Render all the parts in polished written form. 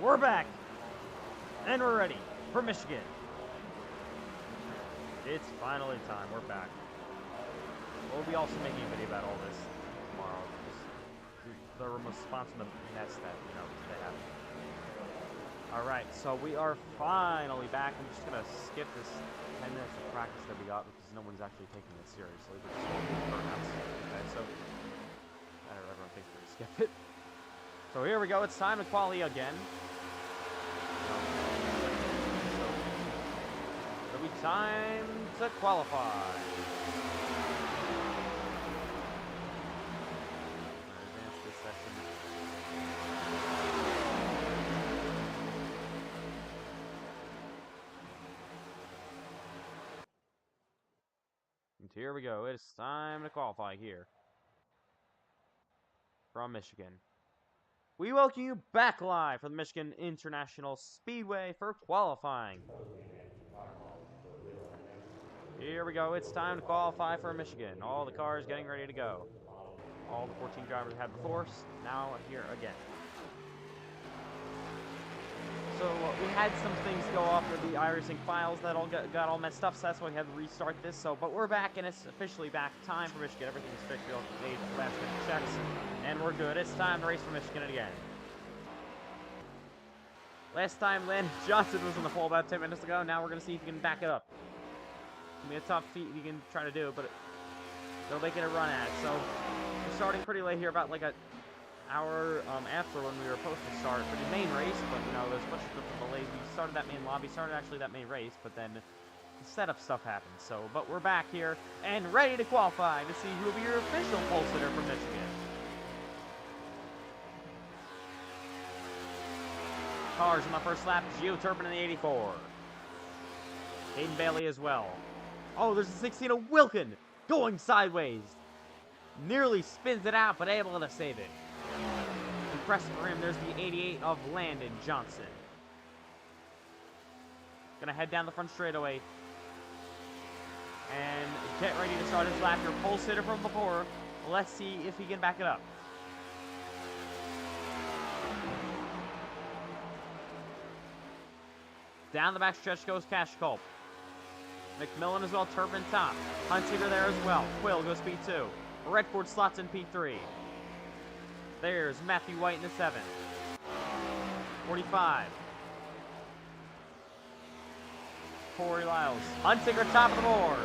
We're back, and we're ready for Michigan. It's finally time. We're back. We'll be also making a video about all this tomorrow. The remote sponsor the mess that they have. All right, so we are finally back. I'm just gonna skip this 10 minutes of practice that we got because no one's actually taking it seriously. We're just burnouts. Okay, so everyone thinks we're gonna skip it. So here we go. It's time to quali again. It'll be time to qualify. Advance this session. And here we go. It's time to qualify here from Michigan. We welcome you back live from the Michigan International Speedway for qualifying. Here we go. It's time to qualify for Michigan. All the cars getting ready to go. All the 14 drivers we had before, now here again. So we had some things go off with the iRacing files that all got all messed up, so that's why we had to restart this. But we're back, and it's officially back time for Michigan. Everything's fixed. We all made last minute checks, and we're good. It's time to race for Michigan again. Last time, Landon Johnson was on the pole about 10 minutes ago. Now we're going to see if he can back it up. It's going to be a tough feat he can try to do, but they'll make it a run at it. So we're starting pretty late here, about like an hour after when we were supposed to start for the main race, but there's a bunch of delays. We started that main lobby, started actually that main race, but then the setup stuff happened. But we're back here and ready to qualify to see who will be your official pole sitter from Michigan. Cars on the first lap, Gio Turpin in the 84. Hayden Bailey as well. Oh, there's a 16 of Wilkin going sideways. Nearly spins it out, but able to save it. Impressive for him. There's the 88 of Landon Johnson. Gonna head down the front straightaway. And get ready to start his lap. Your pole sitter from before. Let's see if he can back it up. Down the back stretch goes Cash Culp. McMillan as well, Turpin top. Hunsinger there as well. Quill goes P2. Redford slots in P3. There's Matthew White in the 7. 45. Corey Lyles. Hunsinger top of the board.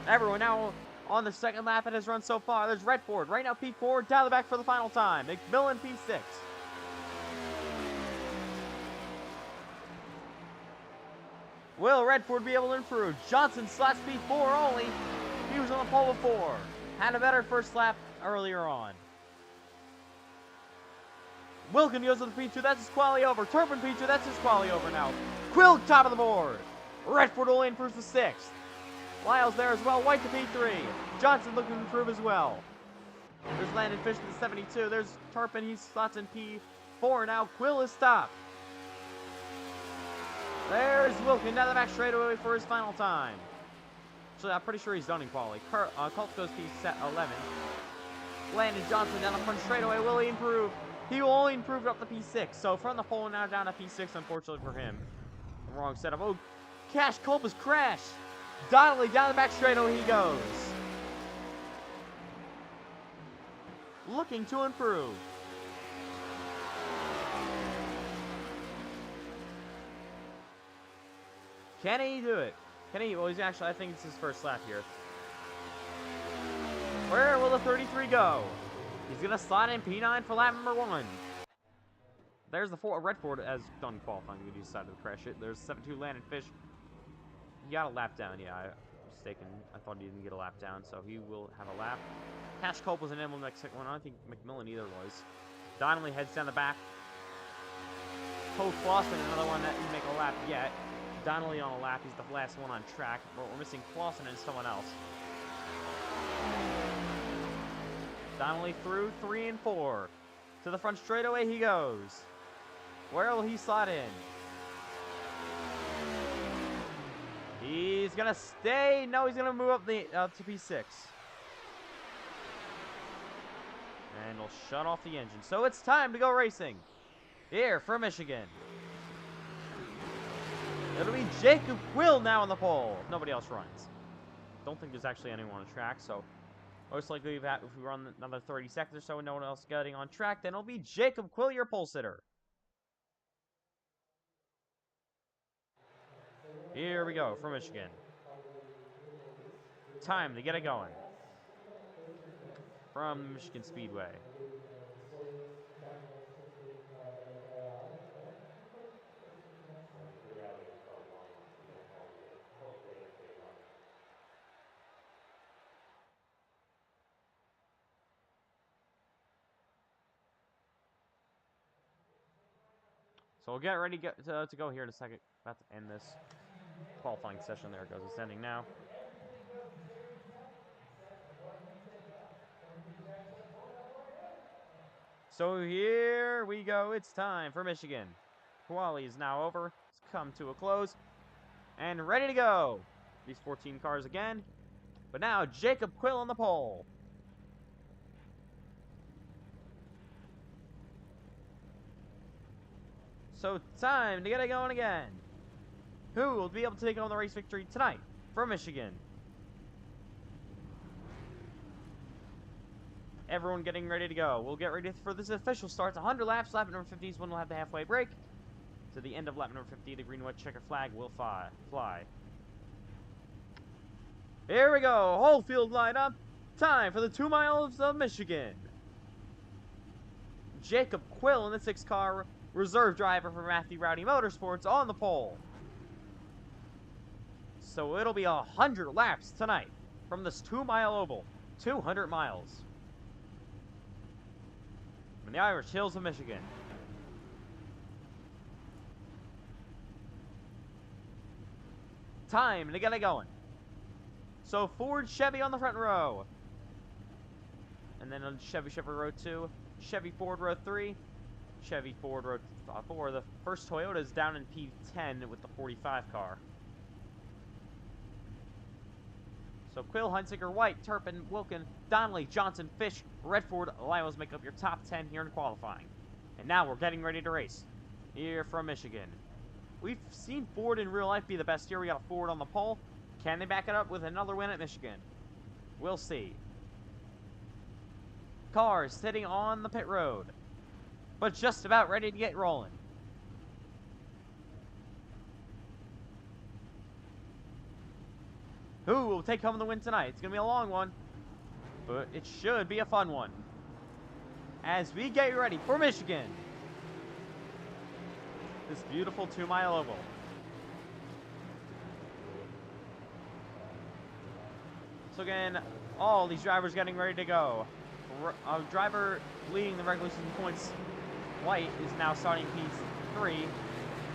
Everyone now on the second lap it has run so far. There's Redford right now P4. Down the back for the final time. McMillan P6. Will Redford be able to improve? Johnson slots P4 only. He was on the pole before. Had a better first lap earlier on. Wilkin goes to the P2. That's his quali over. Turpin P2. That's his quali over now. Quill top of the board. Redford only improves to 6th. Lyles there as well. White to P3. Johnson looking to improve as well. There's Landon Fish to the 72. There's Turpin. He slots in P4 now. Quill is top. There's Wilkin down the back straightaway for his final time. Actually, I'm pretty sure he's done in quali. Culp goes P11. Landon Johnson down the front straightaway. Will he improve? He will only improve up to P6. So from the pole now down to P6, unfortunately for him. Wrong setup. Oh, Cash Culp has crashed. Donnelly down the back straightaway he goes. Looking to improve. Can he do it? Can he? Well, he's actually, I think it's his first lap here. Where will the 33 go? He's going to slide in P9 for lap number 1. There's the 4. Redford has done qualifying. He decided to crash it. There's 7-2 Landon Fish. He got a lap down. Yeah, I'm mistaken. I thought he didn't get a lap down, so he will have a lap. Cash Culp was an emblem next second one. I don't think McMillan either was. Donnelly heads down the back. Poe Clausen, another one that didn't make a lap yet. Donnelly on a lap. He's the last one on track, but we're missing Clausen and someone else. Donnelly through 3 and 4. To the front straightaway he goes. Where will he slot in? He's going to stay. No, he's going to move up to P6. And we'll shut off the engine. So it's time to go racing. Here for Michigan. It'll be Jacob Quill now on the pole. Nobody else runs. Don't think there's actually anyone on the track, so most likely if we run another 30 seconds or so and no one else getting on track, then it'll be Jacob Quill, your pole sitter. Here we go for Michigan. Time to get it going. From Michigan Speedway. So we'll get ready to go here in a second. About to end this qualifying session. There it goes. It's ending now. So here we go. It's time for Michigan. Quali is now over. It's come to a close. And ready to go. These 14 cars again. But now Jacob Quill on the pole. So time to get it going again. Who will be able to take home the race victory tonight for Michigan? Everyone getting ready to go. We'll get ready for this official start. 100 laps. Lap number 50 is when we'll have the halfway break. To the end of lap number 50, the green white checker flag will fly. Here we go. Whole field lined up. Time for the 2 miles of Michigan. Jacob Quill in the 6-car reserve driver for Matthew Rowdy Motorsports on the pole. So it'll be 100 laps tonight from this 2-mile oval. 200 miles. In the Irish Hills of Michigan. Time to get it going. So Ford, Chevy on the front row. And then on Chevy row 2, Chevy Ford row 3, Chevy Ford row 4. The first Toyota is down in P10 with the 45 car. So Quill, Hunsicker, White, Turpin, Wilkin, Donnelly, Johnson, Fish, Redford, Lyles make up your top 10 here in qualifying. And now we're getting ready to race. Here from Michigan. We've seen Ford in real life be the best here. We got a Ford on the pole. Can they back it up with another win at Michigan? We'll see. Cars sitting on the pit road, but just about ready to get rolling. Who will take home the win tonight? It's going to be a long one, but it should be a fun one. As we get ready for Michigan. This beautiful 2-mile oval. So again, all these drivers getting ready to go. A driver leading the regular season points, White, is now starting P3.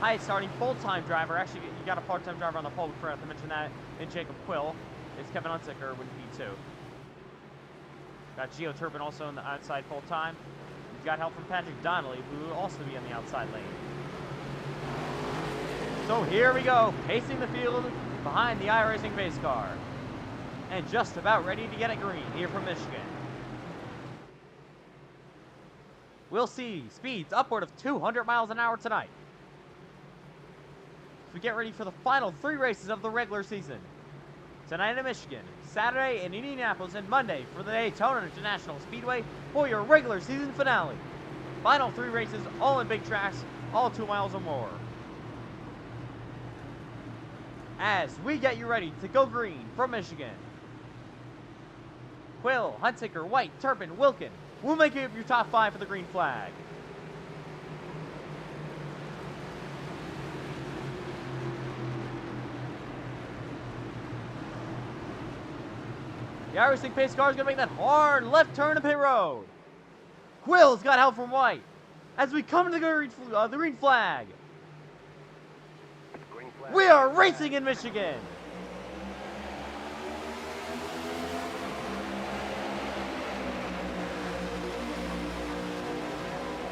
Highest starting full-time driver, actually you got a part-time driver on the pole, forgot to mention that, in Jacob Quill, is Kevin Hunsicker with P2. Got Gio Turpin also in the outside full-time. He's got help from Patrick Donnelly, who will also be on the outside lane. So here we go, pacing the field behind the iRacing base car. And just about ready to get it green here from Michigan. We'll see speeds upward of 200 miles an hour tonight. As we get ready for the final 3 races of the regular season. Tonight in Michigan, Saturday in Indianapolis, and Monday for the Daytona International Speedway for your regular season finale. Final 3 races, all in big tracks, all 2 miles or more. As we get you ready to go green from Michigan. Quill, Hunsicker, White, Turpin, Wilkin will make up your top 5 for the green flag. The iRacing pace car is going to make that hard left turn to pit road. Quill's got help from White as we come to the green flag. We are racing in Michigan.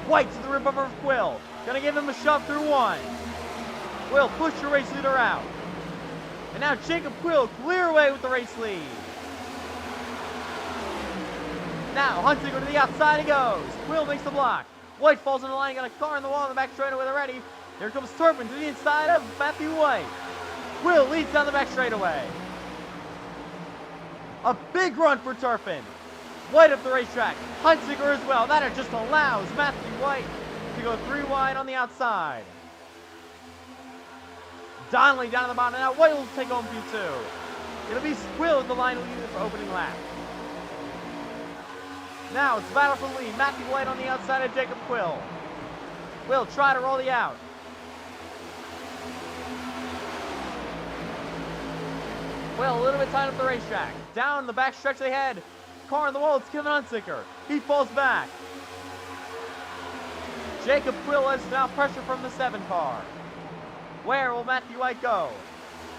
White to the rib bumper of Quill. Gonna give him a shove through 1. Quill, push your race leader out. And now Jacob Quill clear away with the race lead. Now Hunsicker to the outside he goes. Quill makes the block. White falls in the line, got a car in the wall in the back straightaway already. Here comes Turpin to the inside of Matthew White. Will leads down the back straightaway. A big run for Turpin. White up the racetrack. Hunziker as well. That just allows Matthew White to go 3 wide on the outside. Donnelly down at the bottom. Now White will take home P2. It'll be Will at the line leader for opening lap. Now it's battle for the lead. Matthew White on the outside of Jacob Quill. Will try to roll the out. Will a little bit tight up the racetrack. Down the back stretch they head. Car in the wall, it's Kevin Hunziker. He falls back. Jacob Quill has now pressure from the 7 car. Where will Matthew White go?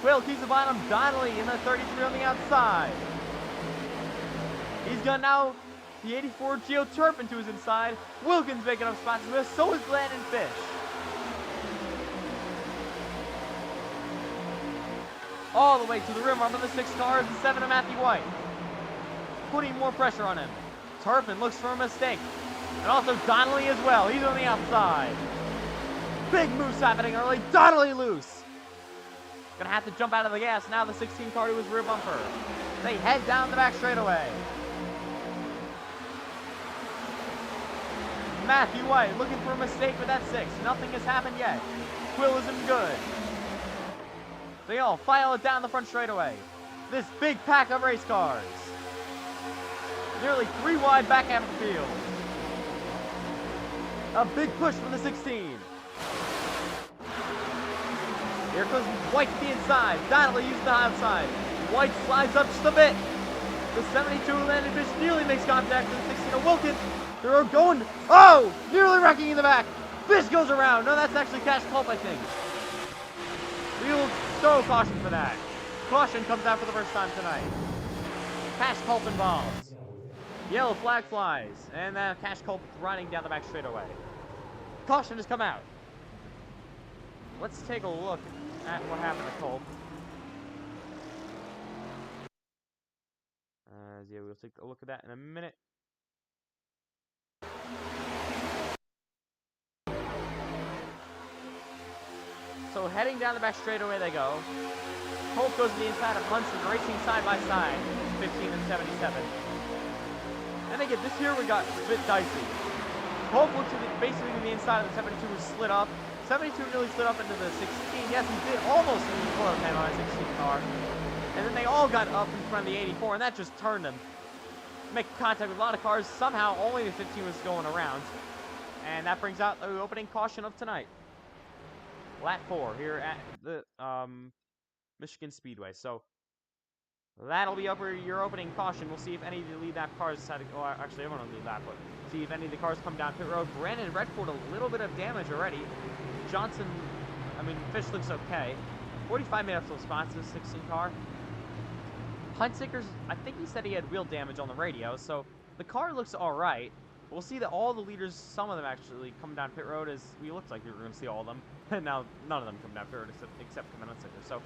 Quill keeps the bottom. Donnelly in the 33 on the outside. He's got now the 84 Geo Turpin to his inside. Wilkins making up spots. So is Landon Fish. All the way to the rim arm of the 6 cars and 7 of Matthew White. Putting more pressure on him. Turpin looks for a mistake. And also Donnelly as well. He's on the outside. Big moves happening early. Donnelly loose. Gonna have to jump out of the gas. Now the 16 car to his rear bumper. They head down the back straightaway. Matthew White looking for a mistake with that 6. Nothing has happened yet. Quill isn't good. They all file it down the front straightaway. This big pack of race cars. Nearly 3 wide back half of the field. A big push from the 16. Here comes White to the inside. Donnelly uses the outside. White slides up just a bit. The 72 Landon Fish nearly makes contact with the 16 of Wilkins. They're going. Oh! Nearly wrecking in the back. Fish goes around. No, that's actually Cash Culp, I think. We will throw caution for that. Caution comes out for the first time tonight. Cash Culp involved. Yellow flag flies. And Cash Culp riding down the back straightaway. Caution has come out. Let's take a look at what happened to Culp. Yeah, we'll take a look at that in a minute. So heading down the back straightaway they go. Culp goes to the inside of Munson, racing side by side, 15 and 77. And again, this here we got a bit dicey. Culp looked to basically to the inside of the 72 was slid up. 72 nearly slid up into the 16. Yes, he did almost in the corner pan on a 16 car. And then they all got up in front of the 84, and that just turned them. Make contact with a lot of cars. Somehow only the 15 was going around. And that brings out the opening caution of tonight. Lap 4 here at the Michigan Speedway. So that'll be your opening caution. We'll see if any of the lead lap cars decide to go. Actually, everyone will lead lap, but see if any of the cars come down pit road. Brandon Redford a little bit of damage already. Johnson, Fish looks okay. 45 made up some spots in the 16 car. Hunziker's, I think he said he had wheel damage on the radio, so the car looks alright. We'll see that all the leaders, some of them actually come down pit road, as we looked like we were going to see all of them. And now none of them come down pit road except Kevin Hunziker. So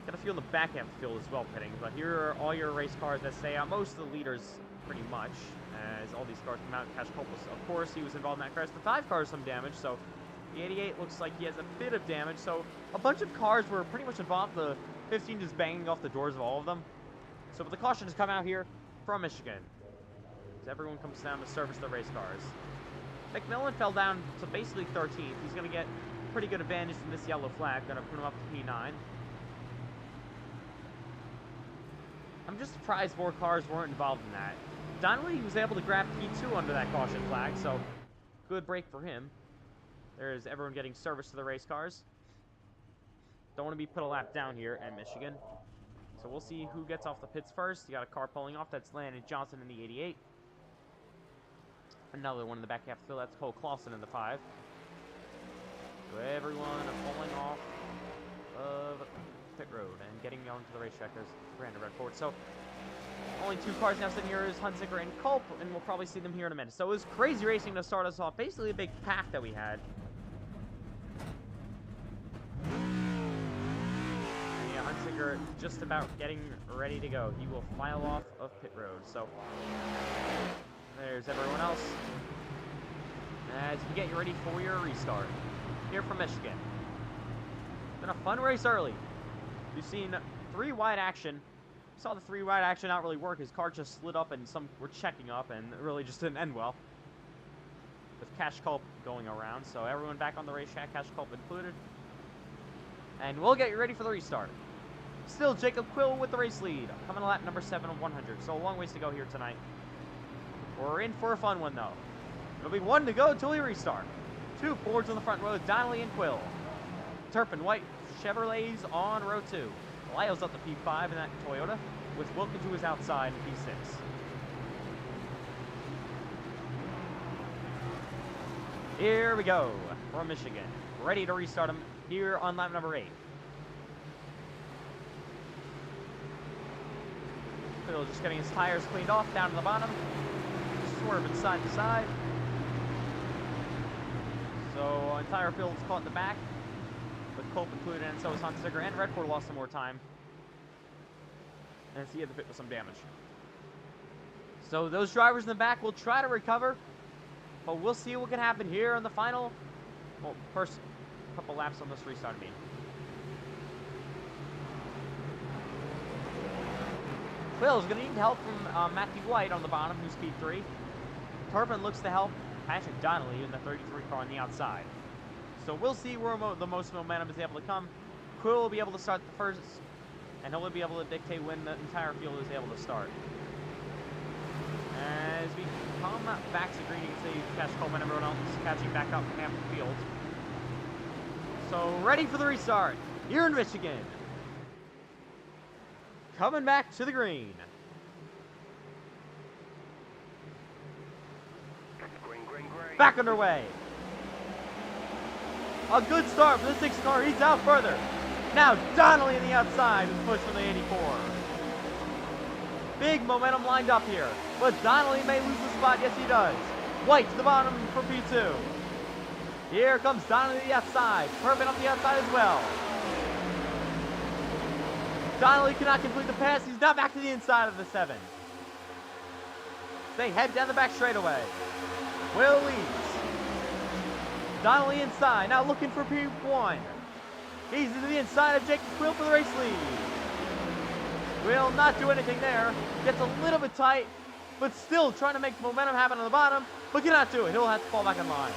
got a few in the back half of the field as well pitting. But here are all your race cars that stay out. Most of the leaders pretty much, as all these cars come out. Cash Culp, of course, he was involved in that crash. The 5 car has some damage, so the 88 looks like he has a bit of damage. So a bunch of cars were pretty much involved. The 15 just banging off the doors of all of them. So but the caution has come out here from Michigan. As everyone comes down to service the race cars. McMillan fell down to basically 13th. He's going to get pretty good advantage from this yellow flag. Going to put him up to P9. I'm just surprised more cars weren't involved in that. Donnelly was able to grab P2 under that caution flag, so good break for him. There's everyone getting service to the race cars. Don't want to be put a lap down here at Michigan. So we'll see who gets off the pits first. You got a car pulling off. That's Landon Johnson in the 88. Another one in the back half of the field. That's Cole Clausen in the 5. So everyone pulling off of pit road and getting onto the racetrack. There's Brandon Redford. So only 2 cars now sitting here is Hunziker and Culp, and we'll probably see them here in a minute. So it was crazy racing to start us off. Basically a big pack that we had. Hunziker just about getting ready to go. He will file off of pit road. So there's everyone else. as we get you ready for your restart here from Michigan. It's been a fun race early. We've seen 3 wide action. Saw the 3 wide action not really work. His car just slid up and some were checking up, and it really just didn't end well. With Cash Culp going around, so everyone back on the racetrack, Cash Culp included. And we'll get you ready for the restart. Still Jacob Quill with the race lead, coming to lap number 7 on 100. So a long ways to go here tonight. We're in for a fun one though. It'll be 1 to go until we restart. 2 Fords on the front row, Donnelly and Quill. Turpin White Chevrolets on row 2. Lyle's up the P5 in that Toyota, with Wilkins who is outside in P6. Here we go from Michigan. Ready to restart him here on lap number 8. Phil just getting his tires cleaned off down to the bottom. Swerving side to side. So entire field's caught in the back, with Culp included, and so is Hunziker, and Redford lost some more time. And he had to fit with some damage. So those drivers in the back will try to recover, but we'll see what can happen here on the final, well, first couple laps on this restart meet. Quill's going to need help from Matthew White on the bottom, who's P3. Turpin looks to help Patrick Donnelly in the 33 car on the outside. So we'll see where the most momentum is able to come. Quill will be able to start the first, and he'll be able to dictate when the entire field is able to start. As we come back to green, you can see Cash Coleman and everyone else catching back up from half the field. So ready for the restart here in Michigan. Coming back to the green. Back underway. A good start for the 6 car. He's out further. Now Donnelly on the outside is pushed from the 84. Big momentum lined up here, but Donnelly may lose the spot. Yes, he does. White to the bottom for P2. Here comes Donnelly to the outside. Turpin up the outside as well. Donnelly cannot complete the pass. He's now back to the inside of the 7. They head down the back straightaway. Will leads. Donnelly inside, now looking for P1. He's to the inside of Jacob Quill for the race lead. Will not do anything there. Gets a little bit tight, but still trying to make momentum happen on the bottom, but cannot do it. He'll have to fall back in line.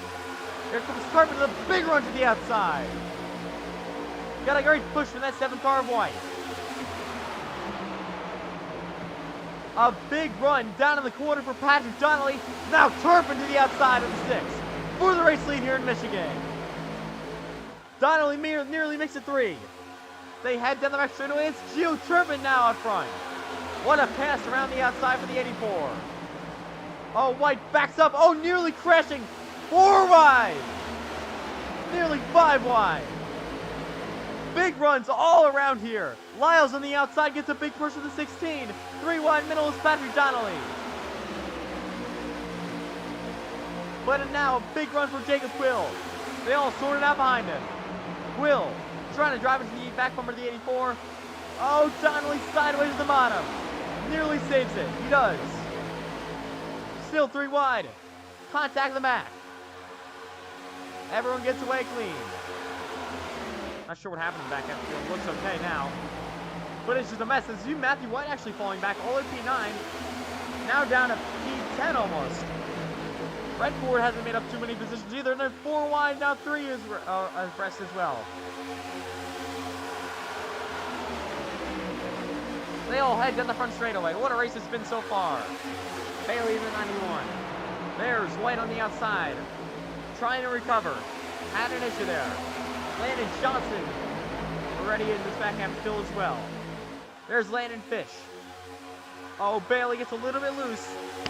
Here comes Turpin with a big run to the outside. Got a great push from that 7 car of White. A big run down in the corner for Patrick Donnelly. Now Turpin to the outside of the 6 for the race lead here in Michigan. Donnelly nearly makes it 3. They head down the back straightaway. It's Gio Turpin now out front. What a pass around the outside for the 84. Oh, White backs up. Oh, nearly crashing. 4 wide. Nearly 5 wide. Big runs all around here. Lyles on the outside gets a big push of the 16. 3 wide middle is Patrick Donnelly. But now a big run for Jacob Quill. They all sorted out behind him. Quill trying to drive into the back bumper of the 84. Oh, Donnelly sideways to the bottom. Nearly saves it. He does. Still 3 wide. Contact in the back. Everyone gets away clean. Not sure what happened in the back half of the field. Looks okay now. But it's just a mess. As you Matthew White actually falling back all the way to P9. Now down to P10 almost. Redford hasn't made up too many positions either. And they're 4 wide, now 3 is abreast as well. They all head down the front straightaway. What a race it's been so far. Bailey in the 91. There's White on the outside. Trying to recover. Had an issue there. Landon Johnson already in this back half still as well. There's Landon Fish. Oh, Bailey gets a little bit loose.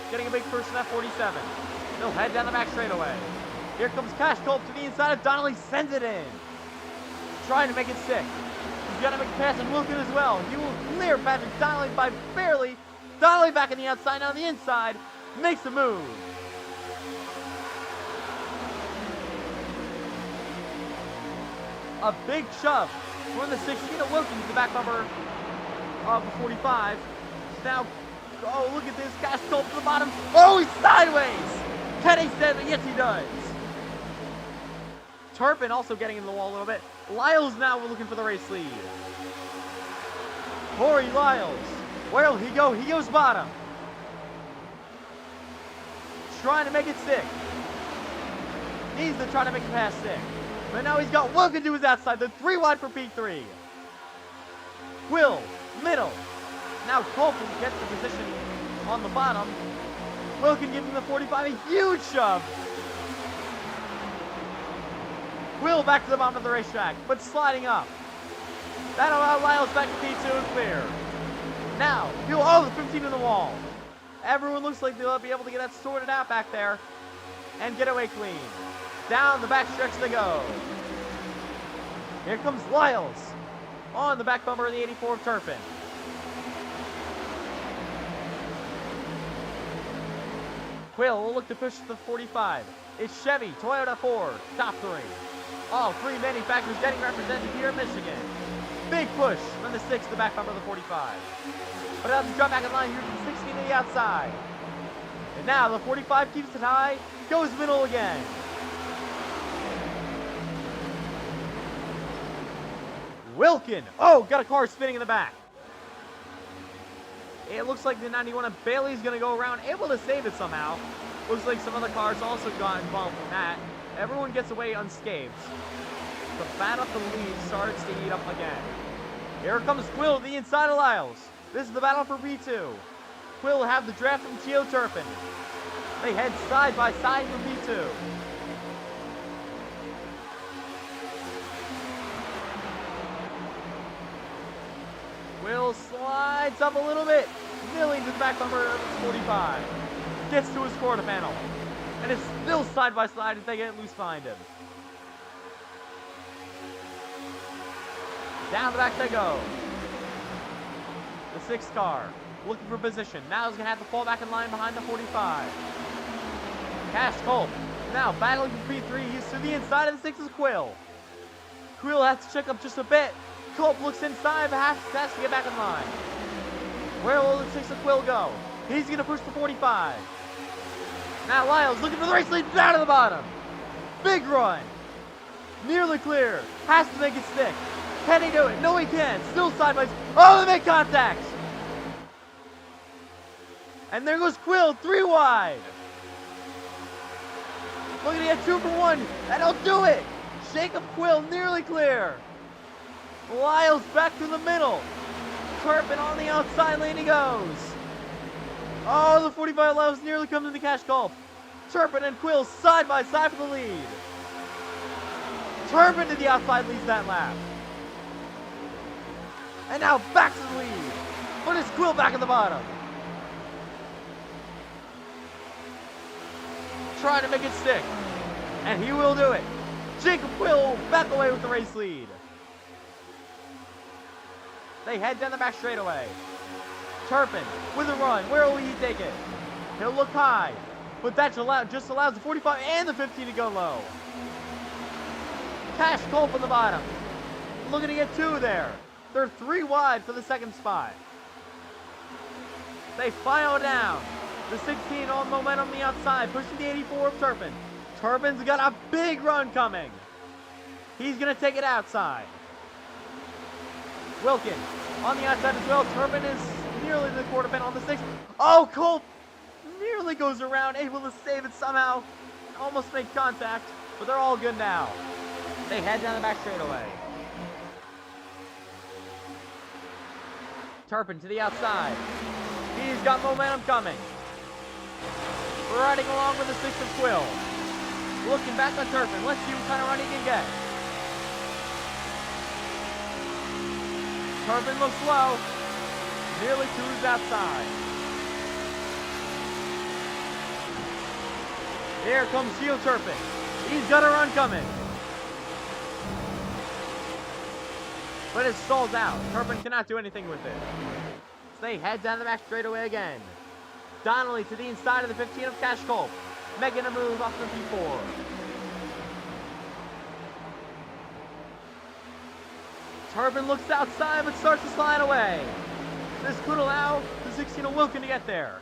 Getting a big push in that 47. They'll head down the back straightaway. Here comes Cash Culp to the inside of Donnelly. Sends it in. Trying to make it 6. He's got to make a pass and Wilkin as well. He will clear Patrick Donnelly by barely. Donnelly back on the outside, now on the inside. Makes the move. A big shove from the 16 of Wilkins, the back bumper of the 45. Now, oh, look at this. Cash Culp to the bottom. Oh, he's sideways. Can he save it? Yes, he does. Turpin also getting in the wall a little bit. Lyles now looking for the race lead. Corey Lyles. Where'll he go? He goes bottom. Trying to make it stick. Needs to try to make the pass stick. But now he's got Wilkin to his outside. The 3 wide for P3. Quill, middle. Now Colton gets the position on the bottom. Wilkin gives him the 45, a huge shove. Quill back to the bottom of the racetrack, but sliding up. That'll allow Lyles back to P2 and clear. Now, the 15 in the wall. Everyone looks like they'll be able to get that sorted out back there and get away clean. Down the back stretch they go. Here comes Lyles on the back bumper of the 84 of Turpin. Quill will look to push the 45. It's Chevy, Toyota, Ford, top 3. All 3 manufacturers getting represented here in Michigan. Big push from the 6 to the back bumper of the 45. But out the drop back in line here from 16 to the outside. And now the 45 keeps it high, goes middle again. Wilkin, got a car spinning in the back. It looks like the 91 of Bailey's going to go around, able to save it somehow. Looks like some other cars also got involved in that. Everyone gets away unscathed. The battle for the lead starts to heat up again. Here comes Quill to the inside of Lyles. This is the battle for P2. Quill will have the draft from Gio Turpin. They head side by side for P2. Quill slides up a little bit, milling to the back bumper of 45. Gets to his quarter panel. And it's still side by side as they get loose behind him. Down the back they go. The 6 car looking for position. Now he's going to have to fall back in line behind the 45. Cash Culp now battling for P3. He's to the inside of the 6's Quill. Quill has to check up just a bit. Culp looks inside, but has to get back in line. Where will the 6 of Quill go? He's going to push the 45. Now Lyles looking for the race lead down to the bottom. Big run. Nearly clear. Has to make it stick. Can he do it? No, he can't. Still sideways. They make contact. And there goes Quill, 3 wide. Looking to get 2 for 1. That'll do it. Jacob Quill nearly clear. Lyles back to the middle. Turpin on the outside lane he goes. The 45 Lyles nearly comes into Cash Culp. Turpin and Quill side by side for the lead. Turpin to the outside leads that lap. And now back to the lead. But it's Quill back at the bottom. Trying to make it stick. And he will do it. Jacob Quill back away with the race lead. They head down the back straightaway. Turpin with a run. Where will he take it? He'll look high. But that just allows the 45 and the 15 to go low. Cash Culp on the bottom. Looking to get 2 there. They're 3 wide for the 2nd spot. They file down. The 16 on momentum on the outside, pushing the 84 of Turpin. Turpin's got a big run coming. He's going to take it outside. Wilkin on the outside as well. Turpin is nearly to the quarter panel on the 6. Culp nearly goes around, able to save it somehow. Almost make contact, but they're all good now. They head down the back straightaway. Turpin to the outside. He's got momentum coming. Riding along with the 6 of Quill. Looking back on Turpin. Let's see what kind of run he can get. Turpin looks low. Nearly to his outside. Here comes Gio Turpin. He's got a run coming. But it stalls out. Turpin cannot do anything with it. So they head down the back straightaway again. Donnelly to the inside of the 15 of Cash Culp. Making a move off the P4. Turpin looks outside but starts to slide away. This could allow the 16 of Wilkin to get there.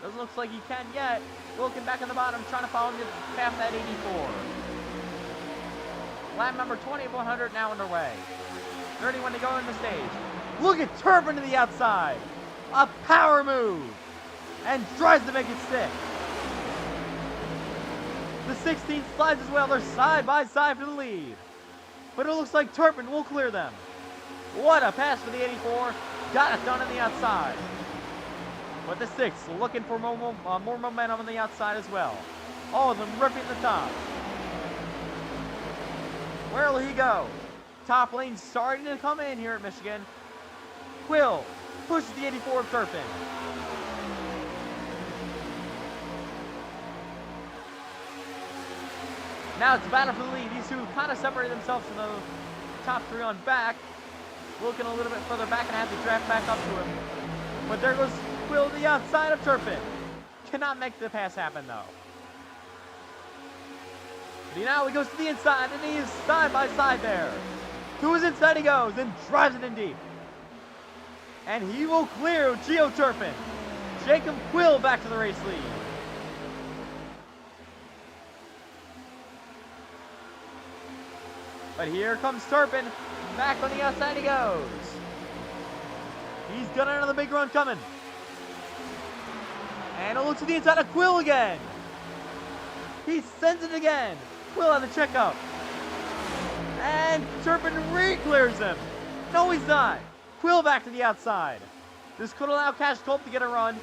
Doesn't look like he can yet. Looking back on the bottom, trying to follow him past that 84. Lap number 20 of 100 now underway. 31 to go in the stage. Look at Turpin to the outside. A power move. And tries to make it stick. The 16 slides as well. They're side by side for the lead. But it looks like Turpin will clear them. What a pass for the 84. Got it done on the outside. But the 6 looking for more momentum on the outside as well. All of them ripping the top. Where will he go? Top lane starting to come in here at Michigan. Quill pushes the 84 of Turpin. Now it's a battle for the lead. These two kind of separate themselves from the top 3 on back. Looking a little bit further back and have to draft back up to him. But there goes Quill to the outside of Turpin. Cannot make the pass happen though. But now he goes to the inside and he is side by side there. To his inside he goes and drives it in deep. And he will clear Geo Turpin. Jacob Quill back to the race lead. But here comes Turpin. Back on the outside he goes. He's got another big run coming. And it looks to the inside of Quill again. He sends it again. Quill on the checkup. And Turpin re-clears him. No, he's not. Quill back to the outside. This could allow Cash Culp to get a run.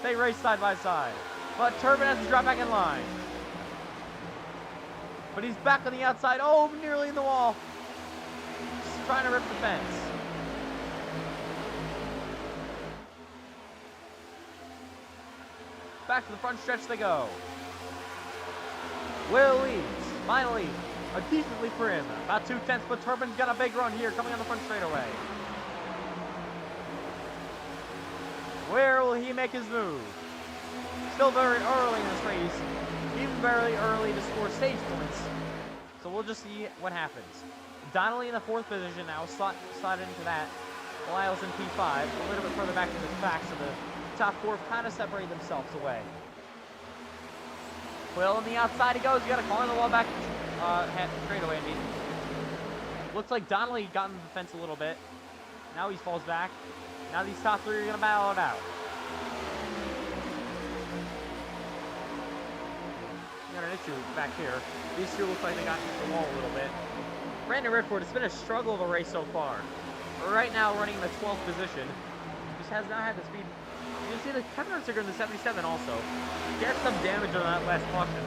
They race side by side. But Turpin has to drop back in line. But he's back on the outside. Oh, nearly in the wall. Just trying to rip the fence. Back to the front stretch they go. Will leads. Finally, a decent lead for him. About 2/10, but Turpin's got a big run here coming on the front straightaway. Where will he make his move? Still very early in this race. Even very early to score stage points. So we'll just see what happens. Donnelly in the 4th position now, slotted into that. Lyles in P5, a little bit further back to the back, so the top 4 kind of separate themselves away. Quill on the outside he goes. He got a car on the wall back straight away. Looks like Donnelly got in the fence a little bit. Now he falls back. Now these top 3 are going to battle it out. Got an issue back here. These two look like they got into the wall a little bit. Brandon Redford, it's been a struggle of a race so far. Right now running in the 12th position. Just has not had the speed. You can see the Kevin Hartsinger in the 77 also. Gets some damage on that last caution.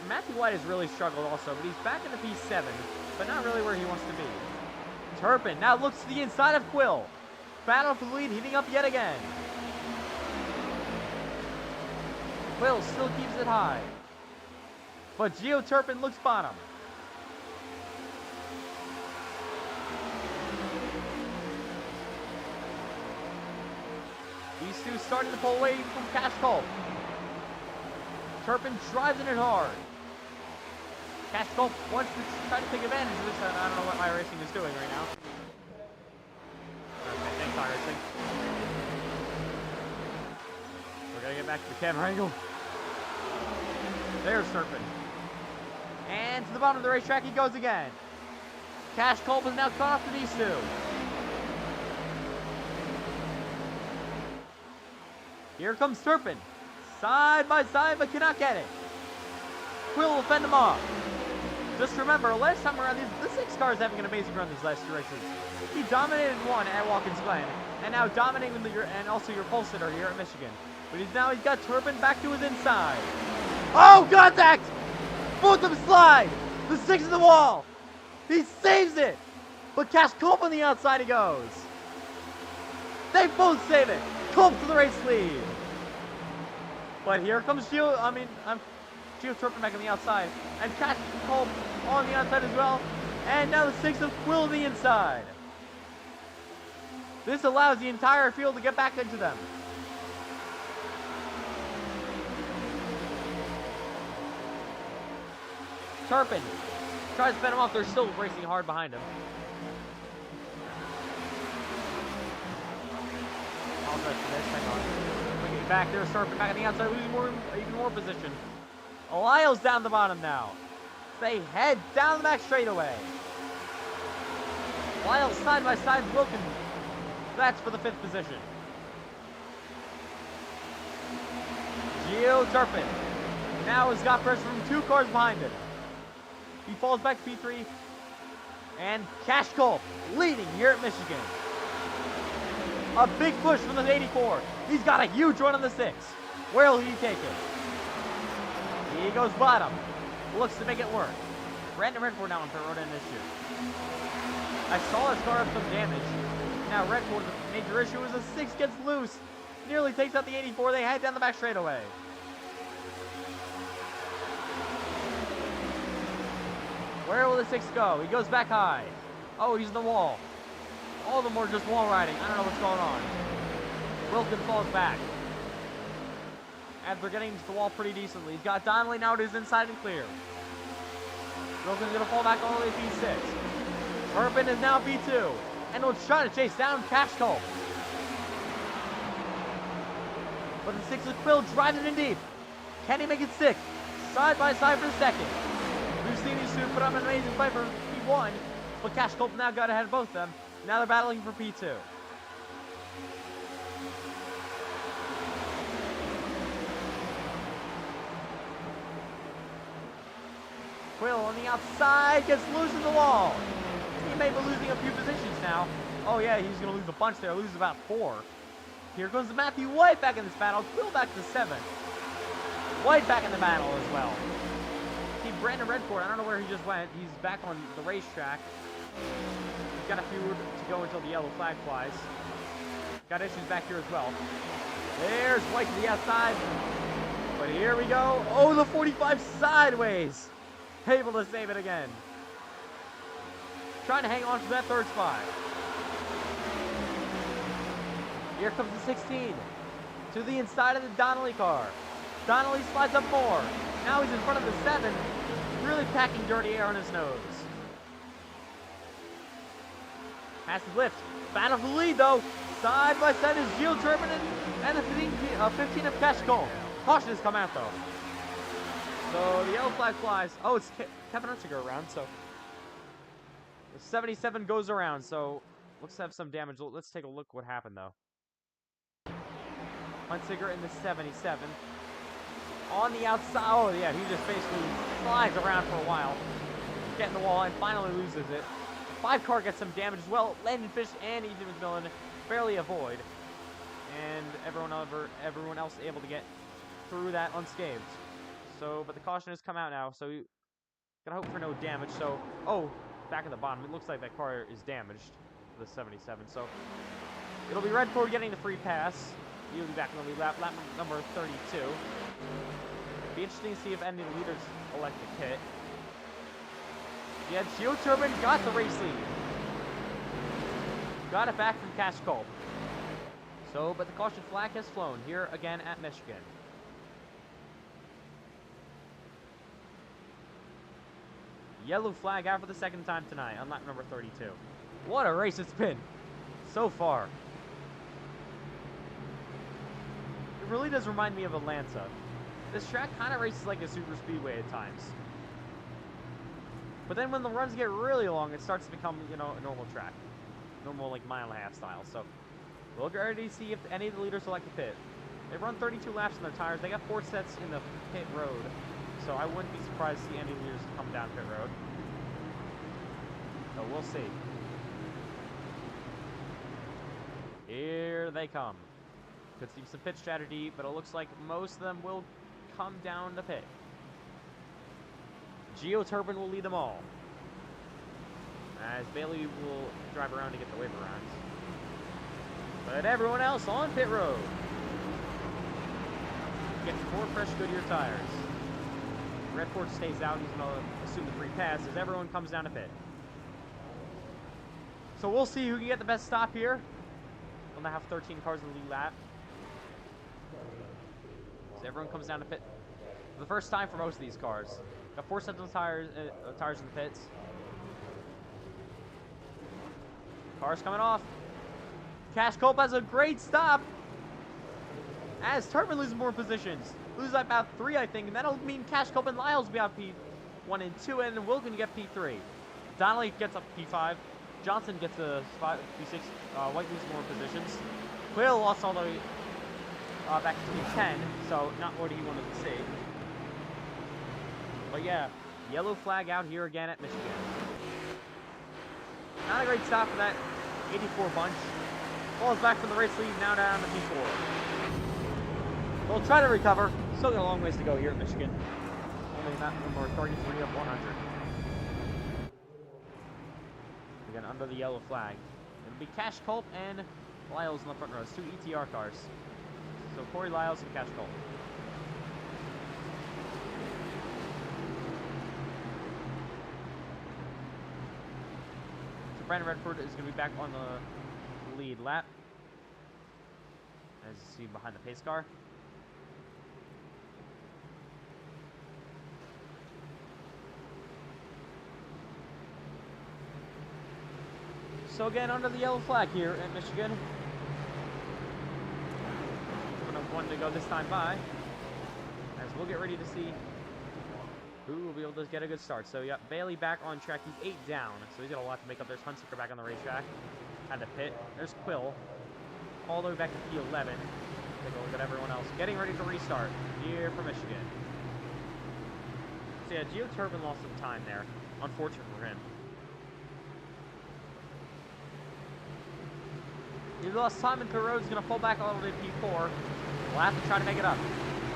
Matthew White has really struggled also, but he's back in the P7, but not really where he wants to be. Turpin now looks to the inside of Quill. Battle for the lead, heating up yet again. Quill still keeps it high. But Geo Turpin looks bottom. These two starting to pull away from Cash Culp. Turpin drives in it hard. Cash Culp wants to try to take advantage of this. I don't know what iRacing is doing right now. Okay, thanks iRacing. We're gonna get back to the camera angle. There's Turpin. And to the bottom of the racetrack he goes again. Cash Culp is now caught up to these two. Here comes Turpin. Side by side, but cannot get it. Quill will fend him off. Just remember, last time around, the 6 car is having an amazing run these last 2 races. He dominated one at Watkins Glen, and now dominating and also your pole sitter here at Michigan. But he's got Turpin back to his inside. Oh, contact! Both of them slide. The 6 in the wall. He saves it. But Cash Culp on the outside he goes. They both save it. Culp to the race lead. But here comes Geo Turpin back on the outside. And Cash Culp on the outside as well. And now the 6 of Quill on the inside. This allows the entire field to get back into them. Turpin tries to fend him off. They're still racing hard behind him. Apologize for this. Hang on. back there, Serpent back on the outside, losing even more position. Lyle's down the bottom now. They head down the back straightaway. Lyle side by side with Wilkins. That's for the 5th position. Gio Turpin now has got pressure from 2 cars behind him. He falls back to P3. And Cash Culp leading here at Michigan. A big push from the 84. He's got a huge run on the 6. Where will he take it? He goes bottom. Looks to make it work. Brandon Redford now on pit road in this year. I saw his car have some damage. Now Redford's major issue is the 6 gets loose. Nearly takes out the 84. They head down the back straightaway. Where will the 6 go? He goes back high. Oh, he's in the wall. All of them are just wall riding. I don't know what's going on. Wilkins falls back. After getting to the wall pretty decently. He's got Donnelly now to his inside and clear. Wilkins going to fall back all the way to P6. Turpin is now P2. And will try to chase down Cash Culp. But the 6 is Quill driving in deep. Can he make it stick? Side by side for 2nd. Lucini's two put up an amazing fight for P1. But Cash Culp now got ahead of both of them. Now they're battling for P2. Quill on the outside gets loose in the wall. He may be losing a few positions now. Oh yeah, he's going to lose a bunch there. Loses about 4. Here comes Matthew White back in this battle. Quill back to 7th. White back in the battle as well. See, Brandon Redford, I don't know where he just went. He's back on the racetrack. He's got a few to go until the yellow flag flies. Got issues back here as well. There's White to the outside. But here we go. Oh, the 45 sideways. Able to save it again. Trying to hang on to that 3rd spot. Here comes the 16. To the inside of the Donnelly car. Donnelly slides up more. Now he's in front of the 7. Really packing dirty air on his nose. Massive lift. Battle for the lead though. Side by side is Gio Turpin and the 15 of Cash Culp. Caution has come out though. So the yellow flag flies. Oh, it's Kevin Hunsinger around, so the 77 goes around, so looks to have some damage. Let's take a look what happened though. Hunsinger in the 77. On the outside, oh yeah, he just basically slides around for a while. Getting the wall and finally loses it. 5 car gets some damage as well. Landon Fish and Ethan McMillan barely avoid. And everyone else able to get through that unscathed. So, but the caution has come out now, so you gotta hope for no damage. So, oh, back at the bottom, it looks like that car is damaged, the 77. So, it'll be Redford getting the free pass. He'll be back on the lead lap number 32. Be interesting to see if any of the leaders elect to pit. Yeah, Gio Turpin got the race lead. Got it back from Cash Culp. So, but the caution flag has flown here again at Michigan. Yellow flag out for the 2nd time tonight on lap number 32. What a race it's been so far. It really does remind me of Atlanta. This track kind of races like a super speedway at times. But then when the runs get really long, it starts to become, you know, a normal track. Normal, like, mile-and-a-half style. So, we'll get ready to see if any of the leaders select to pit. They run 32 laps in their tires. They got 4 sets in the pit road. So, I wouldn't be surprised to see any leaders come down pit road. So, we'll see. Here they come. Could see some pit strategy, but it looks like most of them will come down the pit. Gio Turpin will lead them all, as Bailey will drive around to get the wave around. But everyone else on pit road gets 4 fresh Goodyear tires. Redford stays out. He's going to assume the free pass as everyone comes down to pit. So we'll see who can get the best stop here. We'll now have 13 cars in the lead lap. So everyone comes down to pit for the first time for most of these cars. Got 4 sets of tires in the pits. Cars coming off. Cash Culp has a great stop. As Turpin loses more positions. Loses about 3, I think, and that'll mean Cash Cope and Lyles will be out P1 and 2, and Wilkin get P3. Donnelly gets up P5. Johnson gets a P6. White loses more positions. Quill lost all the way back to P10, so not what he wanted to see. But yeah, yellow flag out here again at Michigan. Not a great stop for that 84 bunch. Falls back from the race lead, now down to P4. We'll try to recover. Still got a long ways to go here at Michigan. Only map number 33 of 100. Again, under the yellow flag. It'll be Cash Culp and Lyles in the front rows. 2 ETR cars. So Corey Lyles and Cash Culp. So Brandon Redford is going to be back on the lead lap. As you see behind the pace car. So again, under the yellow flag here at Michigan. One to go this time by. As we'll get ready to see who will be able to get a good start. So yeah, Bailey back on track. He's 8 down, so he's got a lot to make up. There's Hunsaker back on the racetrack. Had to pit. There's Quill. All the way back to P11. Take a look at everyone else. Getting ready to restart here for Michigan. So yeah, Gio Turpin lost some time there. Unfortunate for him. He lost time, and Perot's going to pull back a little bit P4. We'll have to try to make it up.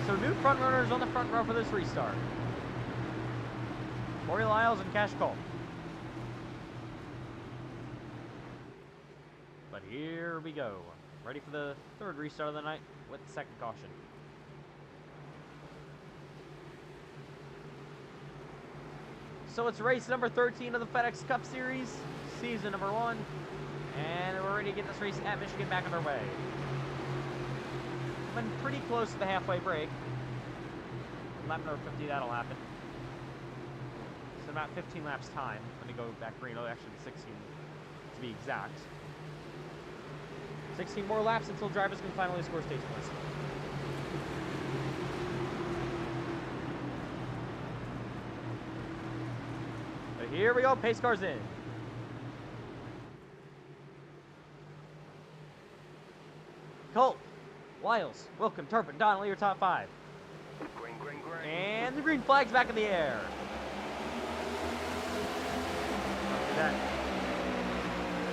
So new front runners on the front row for this restart. Corey Lyles and Cash Culp. But here we go. Ready for the third restart of the night with the second caution. So it's race number 13 of the FedEx Cup Series, season number 1. And we're ready to get this race at Michigan back underway. Been pretty close to the halfway break. Lap number 50, that'll happen. So about 15 laps time. Let me go back green. Oh, actually 16 to be exact. 16 more laps until drivers can finally score stage points. But here we go, pace cars in. Culp, Lyles, Wilkin, Turpin, Donnelly, your top 5. Green, green, green. And the green flag's back in the air. That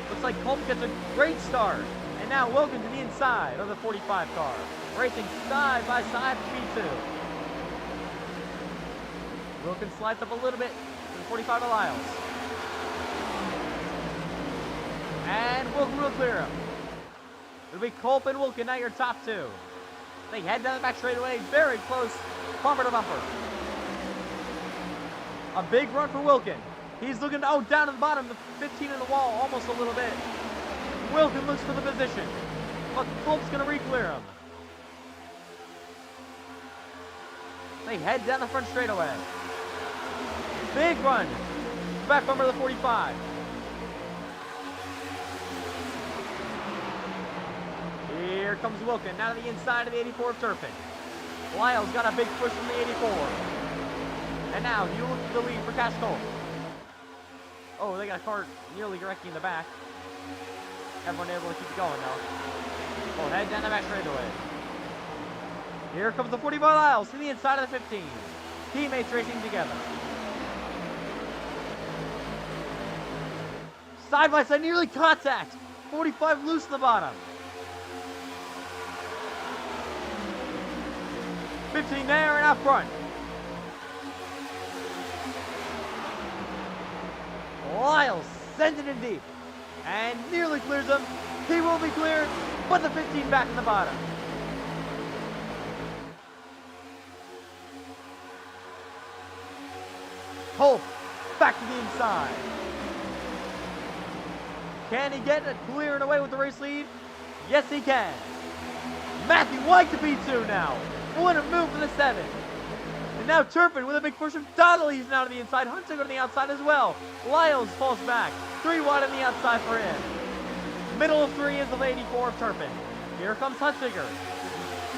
looks like Culp gets a great start. And now Wilkin to the inside of the 45 car. Racing side by side for P2. Wilkin slides up a little bit to the 45 of Lyles. And Wilkin will clear him. It'll be Culp and Wilkin, now your top 2. They head down the back straightaway, very close, bumper to bumper. A big run for Wilkin. He's looking, down to the bottom, the 15 in the wall, almost a little bit. Wilkin looks for the position, but Culp's going to re-clear him. They head down the front straightaway. Big run. Back bumper to the 45. Here comes Wilkin, now to the inside of the 84 of Turpin. Lyles got a big push from the 84. And now he looks to the lead for Cash Culp. Oh, they got a car nearly wrecking the back. Everyone able to keep going though. We'll head down the back straightaway. Here comes the 45 Lyles to the inside of the 15. Teammates racing together. Side by side, nearly contact. 45 loose in the bottom. 15 there and out front. Lyles sends it in deep and nearly clears him. He will be cleared, but the 15 back in the bottom. Culp back to the inside. Can he get it clearing away with the race lead? Yes, he can. Matthew White to P2 now. What a move for the 7. And now Turpin with a big push from Donnelly. He's now to the inside. Hunsaker on the outside as well. Lyles falls back. 3 wide on the outside for him. Middle of 3 is the 84 of Turpin. Here comes Hunsaker.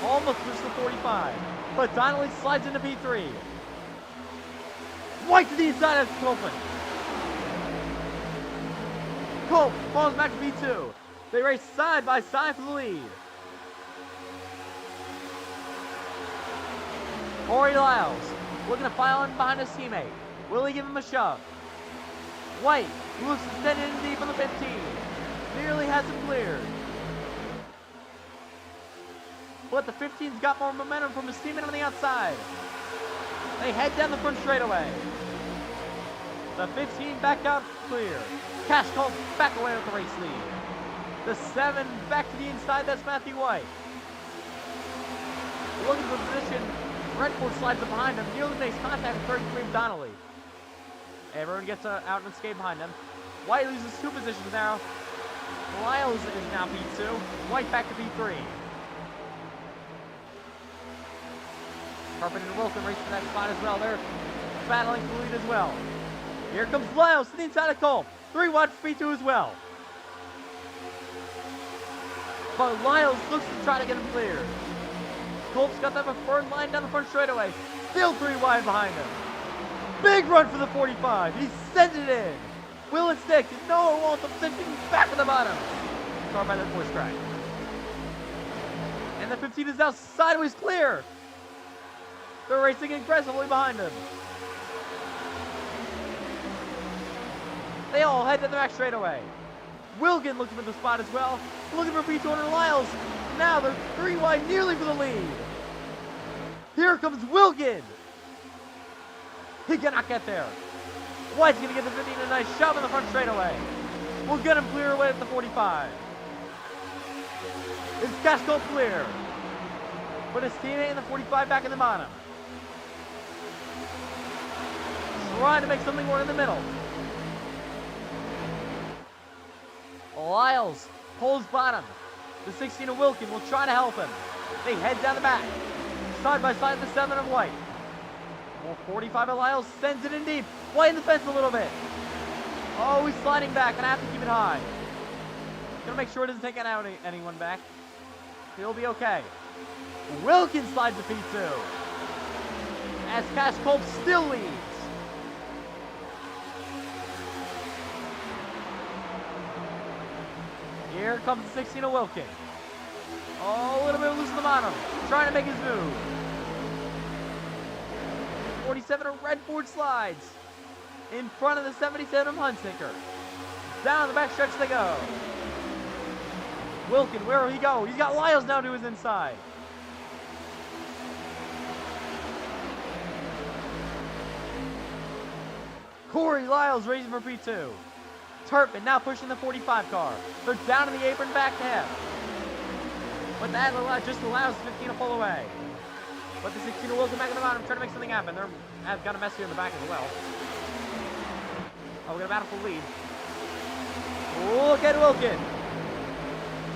Almost pushes the 45. But Donnelly slides into P3. White to the inside of Copeland. Cope falls back to P2. They race side by side for the lead. Corey Lyles looking to file in behind his teammate. Will he give him a shove? White looks to send it in deep on the 15. Nearly has it cleared. But the 15's got more momentum from his teammate on the outside. They head down the front straightaway. The 15 back out clear. Cash Colt back away with the race lead. The 7 back to the inside, that's Matthew White. Looking for position, Redford slides up behind him, nearly makes contact with 33 Donnelly. Everyone gets out and escape behind them. White loses 2 positions now. Lyles is now P2. White back to P3. Carpenter and Wilson race for that spot as well. They're battling for the lead as well. Here comes Lyles to the inside of Cole. 3 wide for P2 as well. But Lyles looks to try to get him cleared. Colt's got that preferred line down the front straightaway. Still 3 wide behind him. Big run for the 45. He sends it in. Will it stick? No, it won't. The 15 back at the bottom. Car by that 4th track. And the 15 is now sideways clear. They're racing aggressively behind him. They all head to the back straightaway. Wilkin looking for the spot as well. Looking for P2 under Lyles. Now they're 3 wide nearly for the lead. Here comes Wilkin. He cannot get there. White's going to get the 15 a nice shove in the front straightaway. We'll get him clear away at the 45. Is Casco clear? Put his teammate in the 45 back in the bottom. Trying to make something more in the middle. Lyles pulls bottom. The 16 of Wilkin will try to help him. They head down the back. Side by side the 7 of White. 45 of Lyles sends it in deep. White in the fence a little bit. Oh, he's sliding back. Gonna have to keep it high. Gonna make sure it doesn't take out anyone back. He'll be okay. Wilkin slides to P2. As Cash Culp still leads. Here comes the 16 of Wilkin. Oh, a little bit loose in the bottom. Trying to make his move. 47 of Redford slides. In front of the 77 of Hunsicker. Down the back stretch they go. Wilkin, where will he go? He's got Lyles down to his inside. Corey Lyles racing for P2. Turpin now pushing the 45 car. They're down in the apron back to him. But that just allows 15 to pull away. But the 16 will come back in the bottom, trying to make something happen. They've got a mess here in the back as well. Oh, we're gonna battle for lead. Look at Wilkin.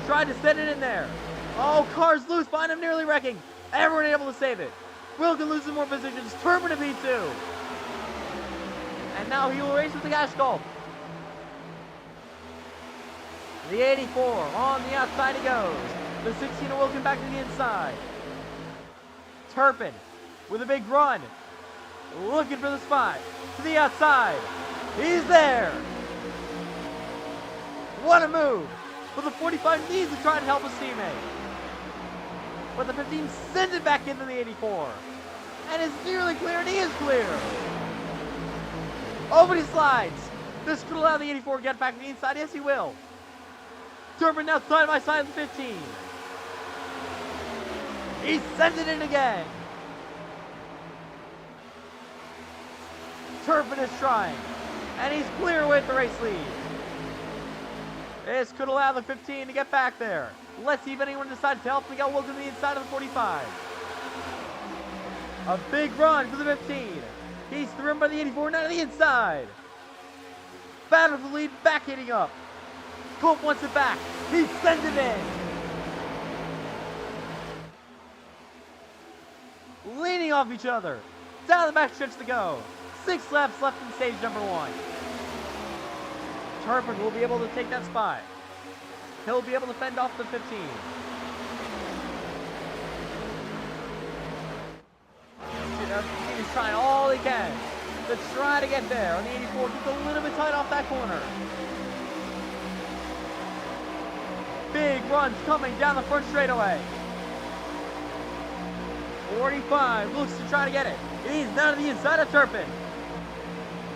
Tried to send it in there. Oh, car's loose behind him, nearly wrecking. Everyone able to save it. Wilkin loses more positions. Turpin to P2. And now he will race with the Gash Gulp. The 84 on the outside he goes. The 16 of Wilkin back to the inside. Turpin with a big run. Looking for the spot. To the outside. He's there. What a move. But the 45 needs to try and help his teammate. But the 15 sends it back into the 84. And is nearly clear, and he is clear. Oh, but he slides. This could allow the 84 to get back to the inside. Yes, he will. Turpin now side by side with the 15. He sends it in again. Turpin is trying. And he's clear with the race lead. This could allow the 15 to get back there. Let's see if anyone decides to help Miguel Wilkin to the inside of the 45. A big run for the 15. He's thrown by the 84, now to the inside. Battle for the lead, back hitting up. Colt wants it back. He sends it in. Leaning off each other. Down the back stretch to go. 6 laps left in stage number 1. Turpin will be able to take that spot. He'll be able to fend off the 15. He's trying all he can to try to get there. On the 84, just a little bit tight off that corner. Big runs coming down the front straightaway. 45 looks to try to get it. He's down to the inside of Turpin.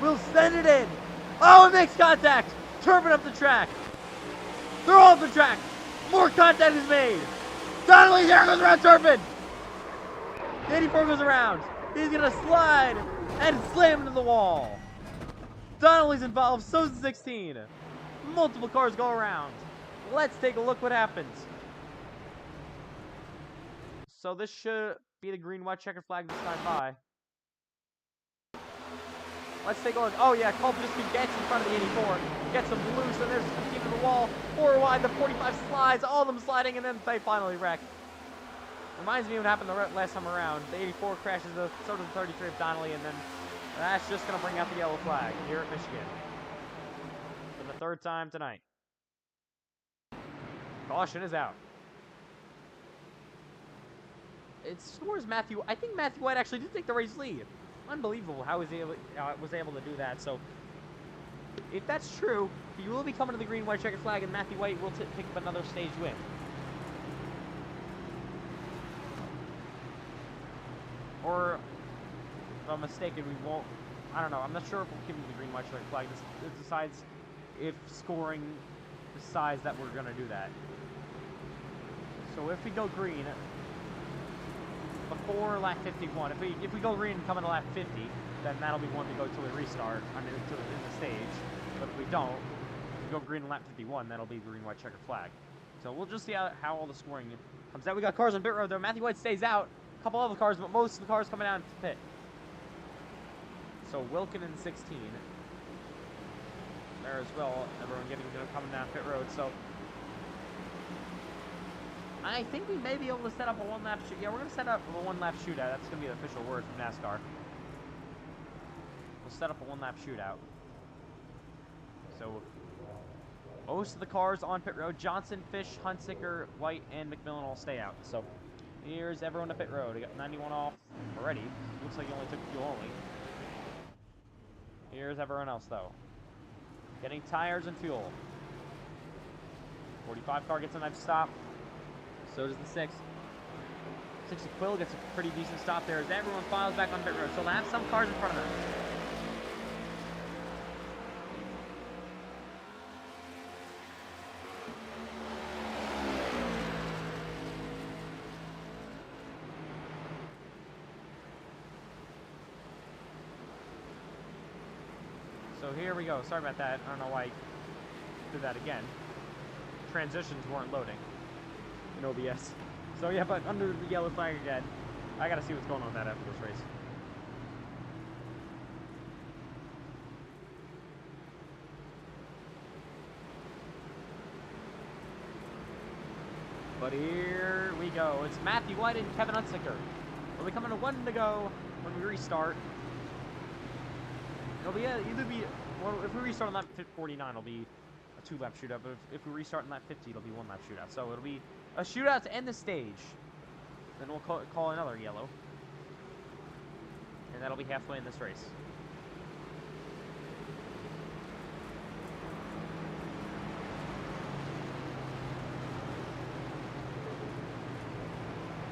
Will send it in. Oh, it makes contact. Turpin up the track. They're off the track. More contact is made. Donnelly here goes around Turpin. The 84 goes around. He's going to slide and slam into the wall. Donnelly's involved, so's the 16. Multiple cars go around. Let's take a look what happens. So this should be the green, white, checkered flag this time by. Let's take a look. Oh yeah, Culp just gets in front of the 84. Gets him loose, and there's the 15 to the wall. 4 wide, the 45 slides, all of them sliding, and then they finally wreck. Reminds me of what happened the last time around. The 84 crashes, so does the 33 of Donnelly, and then that's just going to bring out the yellow flag here at Michigan. For the 3rd time tonight. Caution is out. It scores Matthew. I think Matthew White actually did take the race lead. Unbelievable how he was able to do that. So, if that's true, he will be coming to the green, white, checkered flag, and Matthew White will pick up another stage win. Or, if I'm mistaken, we won't. I don't know. I'm not sure if we'll give him the green, white, checkered flag. This decides if scoring decides that we're going to do that. So if we go green before lap 51, if we go green and come into lap 50, then that'll be one to go till we restart. I mean, in the stage. But if we don't, if we go green in lap 51, that'll be green, white, checkered flag. So we'll just see how all the scoring comes out. We got cars on pit road though. Matthew White stays out. A couple other cars, but most of the cars coming out into pit. So Wilkin in 16. There as well. Everyone coming down pit road. So I think we may be able to set up a one-lap shoot. Yeah, we're going to set up a one-lap shootout. That's going to be the official word from NASCAR. We'll set up a one-lap shootout. So most of the cars on pit road, Johnson, Fish, Hunsicker, White, and McMillan all stay out. So here's everyone to pit road. We got 91 off already. Looks like you only took fuel only. Here's everyone else, though. Getting tires and fuel. 45 car gets a nice stop. So does the 6. 6 Quill gets a pretty decent stop there as everyone files back on pit road. So they'll have some cars in front of them. So here we go. Sorry about that. I don't know why I did that again. Transitions weren't loading in OBS. So yeah, but under the yellow flag again. I gotta see what's going on with that after this race. But here we go. It's Matthew White and Kevin Hunsicker. We'll be coming to 1 to go when we restart. It'll be well, if we restart on lap 49, it'll be a 2-lap shootout. But if we restart on lap 50, it'll be 1-lap shootout. So it'll be a shootout to end the stage. Then we'll call another yellow, and that'll be halfway in this race.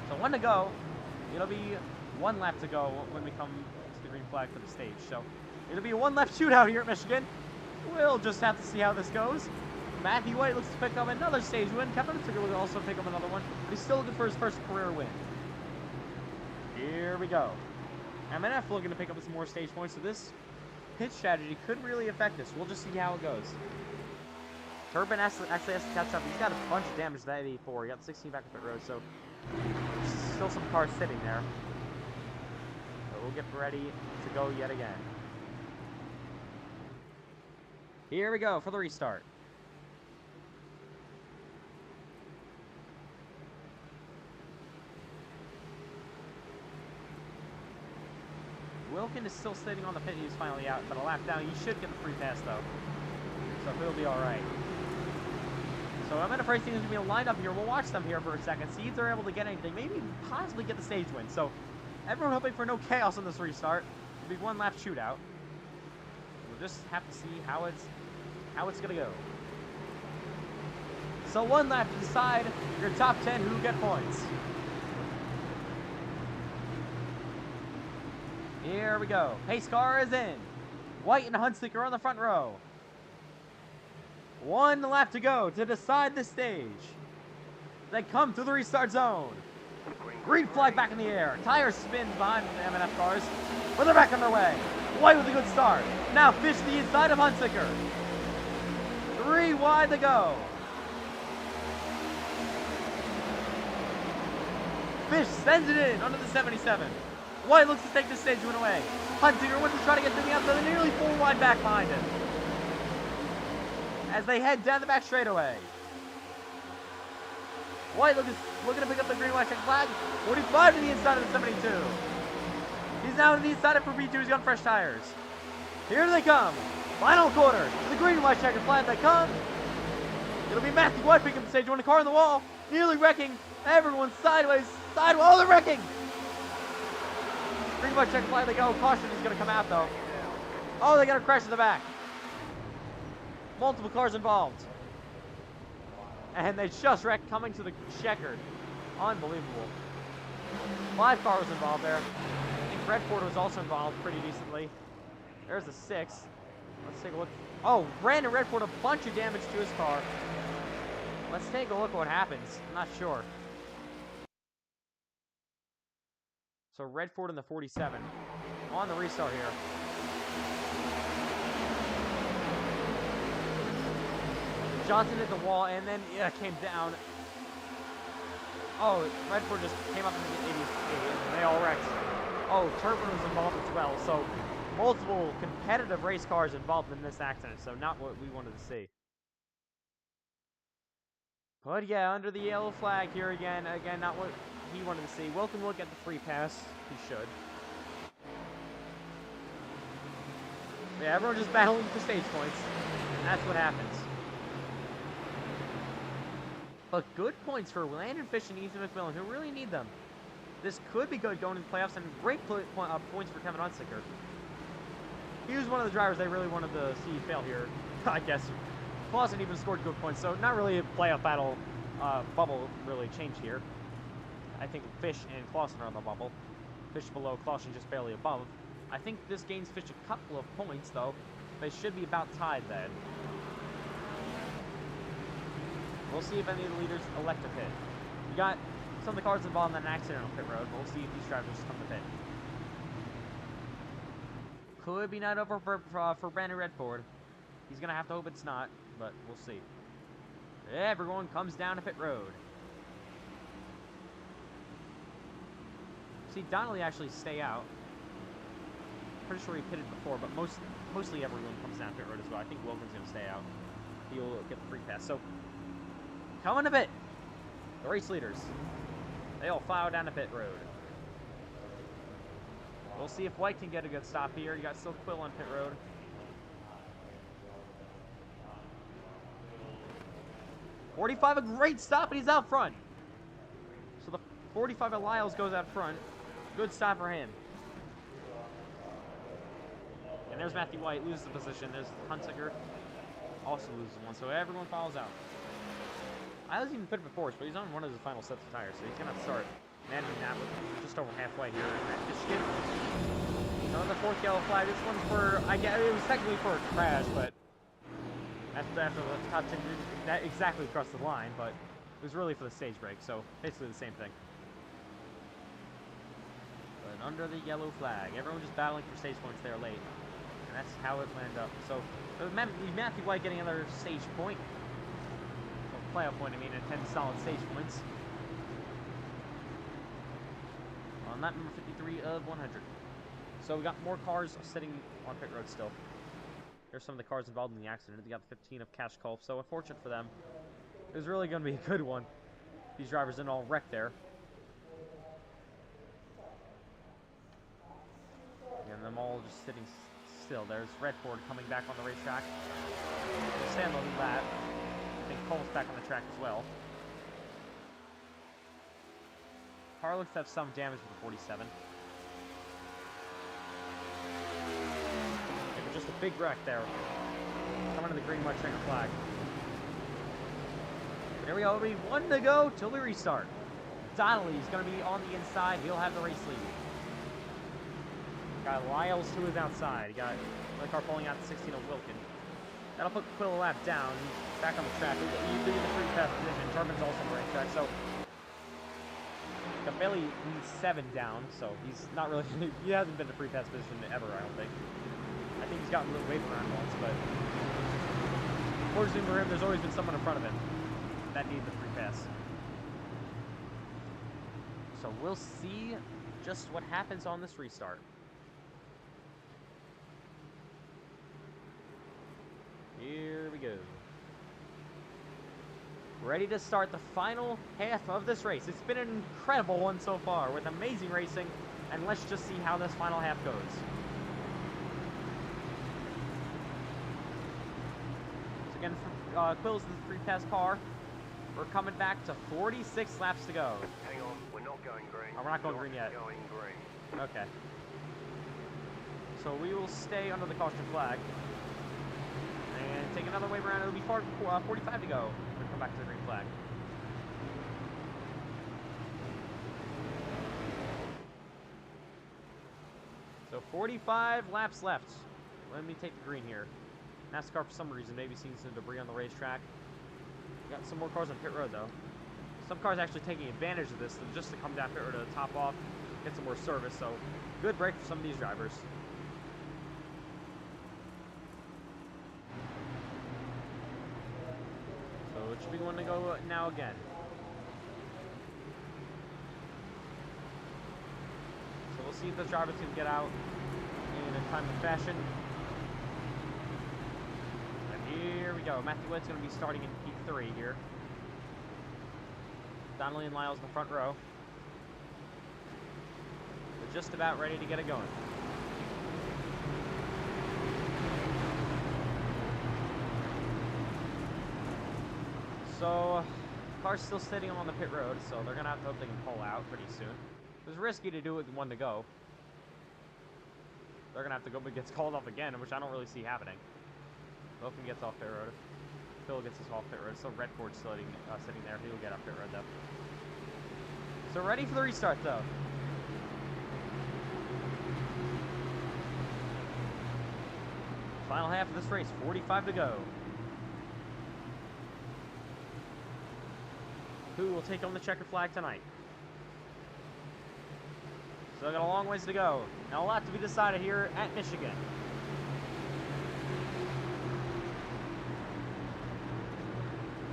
So 1 to go. It'll be 1 lap to go when we come to the green flag for the stage. So it'll be a 1-lap shootout here at Michigan. We'll just have to see how this goes. Matthew White looks to pick up another stage win. Kevin Hunsicker will also pick up another one, but he's still looking for his first career win. Here we go. MNF looking to pick up some more stage points, so this pit strategy could really affect us. We'll just see how it goes. Turpin actually has to catch up. He's got a bunch of damage to that 84. He got 16 back to pit road, so still some cars sitting there. So we'll get ready to go yet again. Here we go for the restart. Wilkin is still sitting on the pit. He's finally out, but a lap down. He should get the free pass, though. So he'll be all right. So I'm going to first team is going to be lined up here. We'll watch them here for a second. See if they're able to get anything. Maybe possibly get the stage win. So Everyone hoping for no chaos on this restart. It'll be one lap shootout. We'll just have to see how it's gonna go. So one lap to decide your top 10 who get points. Here we go. Pace car is in. White and Hunsaker on the front row. One lap to go to decide the stage. They come through the restart zone. Green flag back in the air. Tire spins behind the M&F cars, but they're back on their way. White with a good start. Now Fish to the inside of Hunsaker. 3 wide to go. Fish sends it in under the 77. White looks to take the stage win away. Hunsaker wants to try to get to the outside, nearly 4 wide back behind him. As they head down the back straightaway. White looking to pick up the green white check flag. 45 to the inside of the 72. He's now to the inside of for B2. He's got fresh tires. Here they come. Final quarter. To the green white checker flag they come. It'll be Matthew White picking up the stage one. The car on the wall. Nearly wrecking. Everyone's sideways. Oh, they're wrecking. Green white checker flag they go. Caution is going to come out though. Oh, they got a crash in the back. Multiple cars involved. And they just wrecked coming to the checkered. Unbelievable. 5 cars involved there. I think Redford was also involved pretty decently. There's a 6. Let's take a look. Oh, Brandon Redford, a bunch of damage to his car. Let's take a look at what happens. I'm not sure. So Redford in the 47. On the restart here. Johnson hit the wall and then came down. Oh, Redford just came up into the 80 and they all wrecked. Oh, Turpin was involved as well. So multiple competitive race cars involved in this accident. So not what we wanted to see. But yeah, under the yellow flag here again. Again, not what he wanted to see. Wilkin will get the free pass. He should. Yeah, everyone just battling for stage points. And that's what happens. But good points for Landon Fish and Ethan McMillan, who really need them. This could be good going into the playoffs, and great points for Kevin Hunsaker. He was one of the drivers they really wanted to see fail here, I guess. Clausen even scored good points, so not really a playoff battle bubble really changed here. I think Fish and Clausen are on the bubble. Fish below, Clausen just barely above. I think this gains Fish a couple of points, though. They should be about tied then. We'll see if any of the leaders elect to pit. We got some of the cars involved in an accident on pit road, but we'll see if these drivers come to pit. Could be not over for Brandon Redford. He's going to have to hope it's not, but we'll see. Everyone comes down to pit road. See, Donnelly actually stay out. Pretty sure he pitted before, but mostly everyone comes down to pit road as well. I think Wilkin's going to stay out. He'll get the free pass. So, coming to pit, the race leaders. They all file down the pit road. We'll see if White can get a good stop here. You got still Quill on pit road. .45, a great stop, and he's out front. So the 45 of Lyles goes out front. Good stop for him. And there's Matthew White, loses the position. There's Hunsaker, also loses one. So everyone follows out. I wasn't even put it before, but he's on one of his final sets of tires, so he's going to start managing that with just over halfway here at Michigan. Another 4th yellow flag. This one's for, I guess, it was technically for a crash, but after the top 10, that exactly across the line, but it was really for the stage break, so basically the same thing. But under the yellow flag, everyone just battling for stage points there late, and that's how it landed up. So Matthew White getting another stage point. Playoff point, I mean, and 10 solid stage points. On lap number 53 of 100. So we got more cars sitting on pit road still. There's some of the cars involved in the accident. We got the 15 of Cash Colf, so unfortunate for them. It was really going to be a good one. These drivers didn't all wreck there. And them all just sitting still. There's Redford coming back on the racetrack. We'll stand on that. I think Cole's back on the track as well. Car looks to have some damage with the 47. a big wreck there. Coming to the green white checker flag. But there we go. It'll be 1 to go till we restart. Donnelly's going to be on the inside. He'll have the race lead. Got Lyles to his outside. You got the car pulling out the 16 of Wilkin. That'll put Quill a lap down. He's back on the track. He'll be in the free pass position. Turbin's also on the racetrack. So got Bailey needs 7 down. So he's not really. He hasn't been in the free pass position ever, I don't think. I think he's gotten a little wave around once, but fortunately for him, there's always been someone in front of him that needs the free pass. So we'll see just what happens on this restart. Here we go. Ready to start the final half of this race. It's been an incredible one so far with amazing racing, and let's just see how this final half goes. So again, Quill's the free pass car. We're coming back to 46 laps to go. Hang on, we're not going green. Oh, we're not going green yet. Going green. Okay. So we will stay under the caution flag. And take another wave around. It'll be 45 to go. We'll come back to the green flag. So 45 laps left. Let me take the green here. NASCAR, for some reason, maybe seeing some debris on the racetrack. Got some more cars on pit road, though. Some cars actually taking advantage of this just to come down pit road to top off, get some more service. So good break for some of these drivers. So it should be one to go now again. So we'll see if this drivers can get out in a timely fashion. And here we go. Matthew Witt's going to be starting in P3 here. Donnelly and Lyles in the front row. They're just about ready to get it going. So, car's still sitting on the pit road, so they're going to have to hope they can pull out pretty soon. It was risky to do it with 1 to go. They're going to have to go, but gets called off again, which I don't really see happening. Wilkin gets off pit road. Phil gets us off pit road. So Redford's sitting there. He'll get off pit road, though. So ready for the restart, though. Final half of this race, 45 to go. Who will take on the checkered flag tonight? So got a long ways to go. And a lot to be decided here at Michigan.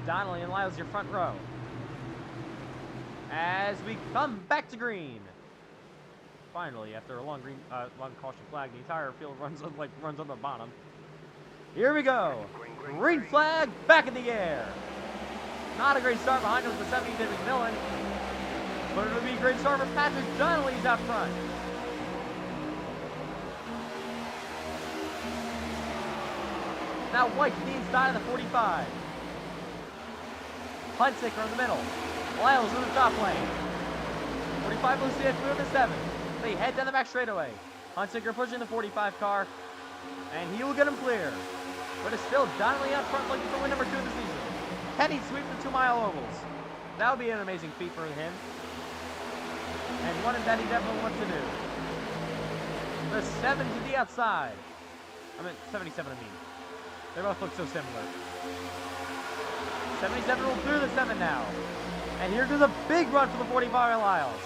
Donnelly and Lyles, your front row. As we come back to green. Finally, after a long long caution flag, the entire field runs on the bottom. Here we go. Green flag back in the air. Not a great start behind us, but 70 to McMillan. But it'll be a great start for Patrick Donnelly's out front. Now White to the inside of the 45. Hunsaker in the middle. Lyles in the top lane. 45 loses the through the 7. They head down the back straightaway. Hunsaker pushing the 45 car. And he will get him clear. But it's still Donnelly out front looking for win number 2 of the season. Can he sweep the 2-mile ovals? That would be an amazing feat for him. And one that he definitely wants to do. The 7 to the outside. I meant 77 I mean. They both look so similar. 77 will through the 7 now. And here goes a big run for the 45 Lyles.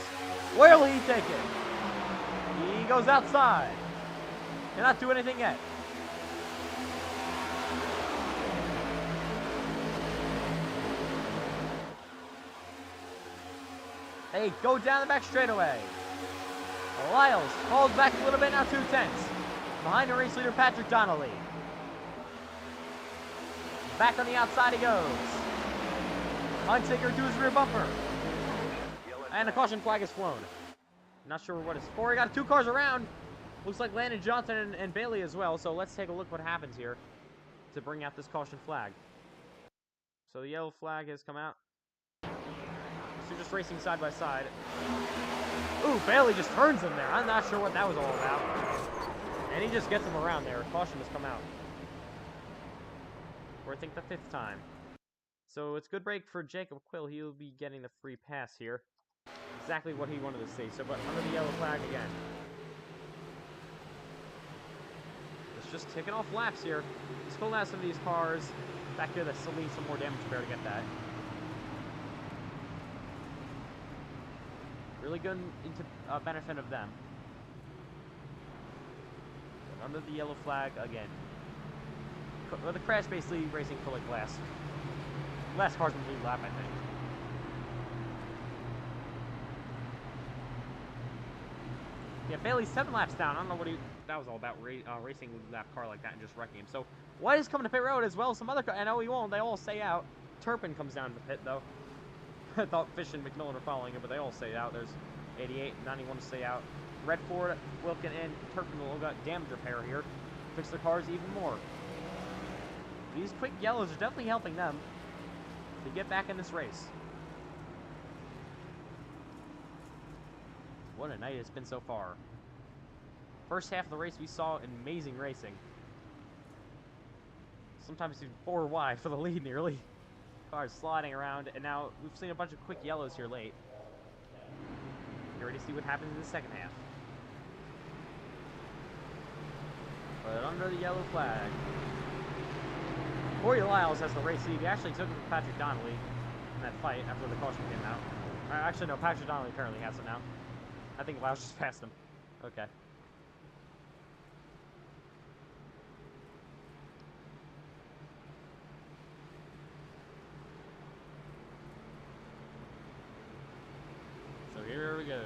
Where will he take it? He goes outside. Cannot do anything yet. They go down the back straightaway. Lyles falls back a little bit, now 2 tenths. Behind the race leader, Patrick Donnelly. Back on the outside he goes. Hunsaker to his rear bumper. And a caution flag is flown. Not sure what it's for. He got 2 cars around. Looks like Landon Johnson and Bailey as well. So let's take a look what happens here to bring out this caution flag. So the yellow flag has come out. So just racing side by side. Ooh, Bailey just turns him there. I'm not sure what that was all about. And he just gets them around there. Caution has come out. For I think the 5th time. So it's good break for Jacob Quill. He'll be getting the free pass here. Exactly what he wanted to see. So, but under the yellow flag again. It's just ticking off laps here. He's pulling out some of these cars. Back here, that still needs some more damage repair to get that. Really good into benefit of them. But under the yellow flag again. Well, the crash basically racing for like last cars in the lead lap, I think. Yeah, Bailey's 7 laps down. I don't know what that was all about, racing that car like that and just wrecking him. So White is coming to pit road as well. Some other I know he won't. They all stay out. Turpin comes down to the pit though. I thought Fish and McMillan are following him, but they all stay out. There's 88, 91 to stay out. Redford, Wilkin, and Turpin will got damage repair here. Fix their cars even more. These quick yellows are definitely helping them to get back in this race. What a night it's been so far. First half of the race we saw amazing racing. Sometimes even 4 wide for the lead nearly. Cars sliding around, and now we've seen a bunch of quick yellows here late. Get ready to see what happens in the second half. But under the yellow flag. Corey Lyles has the race lead. He actually took it from Patrick Donnelly in that fight after the caution came out. Actually, no, Patrick Donnelly apparently has it now. I think Lyles just passed him. Okay. So here we go.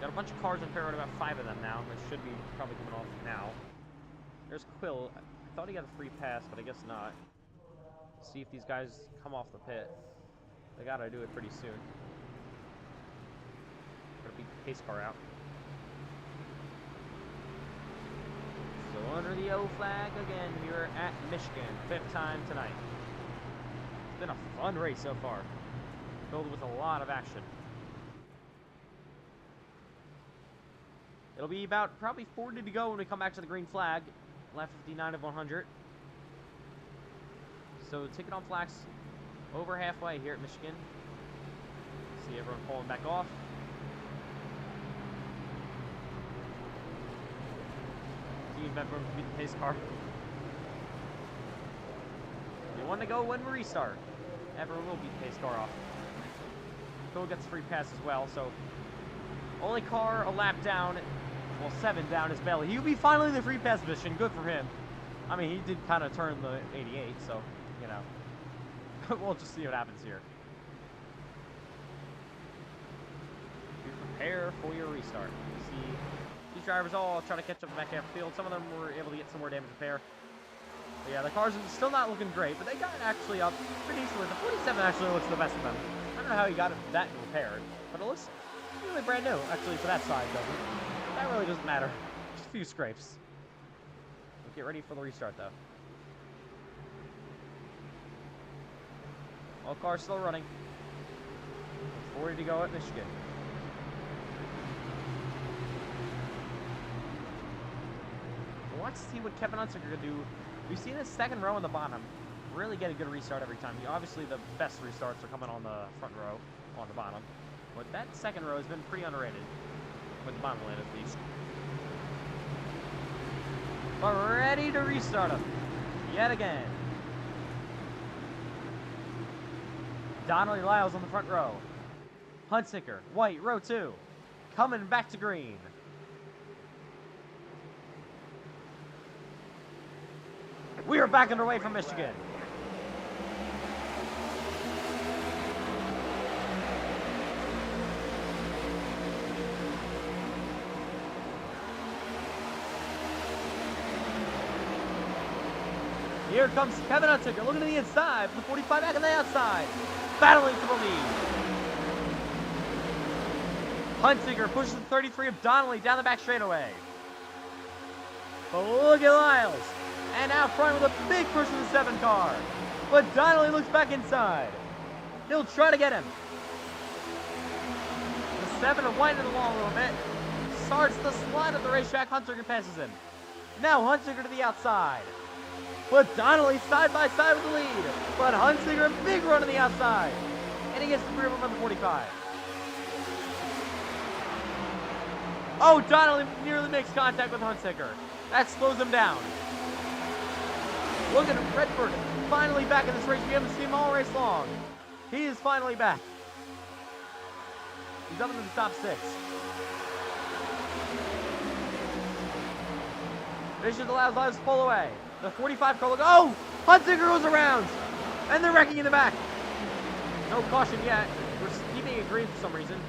Got a bunch of cars in pit road, about 5 of them now. They should be probably coming off now. There's Quill. I thought he got a free pass, but I guess not. See if these guys come off the pit. They gotta do it pretty soon. Gotta beat the pace car out. So under the yellow flag again here at Michigan. 5th time tonight. It's been a fun race so far. Filled with a lot of action. It'll be about probably 40 to go when we come back to the green flag. Lap 59 of 100. So ticking on flags over halfway here at Michigan. See everyone pulling back off. See if everyone can beat the pace car. You want to go when we restart. Everyone will beat the pace car off. Phil gets a free pass as well, so only car a lap down. Well, 7 down is Bailey. He'll be finally in the free pass position. Good for him. I mean, he did kind of turn the 88, so, you know. We'll just see what happens here. You prepare for your restart. You see these drivers all trying to catch up the back half of the field. Some of them were able to get some more damage repair. But yeah, the cars are still not looking great, but they got actually up pretty decently. The 47 actually looks the best of them. I don't know how he got that repaired, but it looks really brand new, actually, for that side, doesn't it? That really doesn't matter. Just a few scrapes. We'll get ready for the restart, though. All cars still running. 40 to go at Michigan. We'll watch to see what Kevin Unsinger can do. We've seen his second row on the bottom really get a good restart every time. Obviously, the best restarts are coming on the front row, on the bottom. But that second row has been pretty underrated. With the bottom lane at least. But ready to restart them. Yet again. Donnelly Lyles on the front row. Hunsicker, White, row 2. Coming back to green. We are back underway from Michigan. Here comes Kevin Hunsicker, looking to the inside, the 45 back on the outside, battling for the lead. Hunsicker pushes the 33 of Donnelly down the back straightaway. But look at Lyles, and out front with a big push of the 7 car. But Donnelly looks back inside. He'll try to get him. The 7 are winding the wall a little bit. starts the slide of the racetrack. Hunsinger passes him. Now Hunsinger to the outside. But Donnelly side by side with the lead. But Hunsinger, a big run on the outside. And he gets the 3 of them on the 45. Oh, Donnelly nearly makes contact with Hunsinger. That slows him down. Look at Redford, finally back in this race. We haven't seen him all race long. He is finally back. He's up into the top 6. This should allow Lives to pull away. The 45 car look. Oh! Hunsinger goes around! And they're wrecking in the back. No caution yet. We're keeping it green for some reason.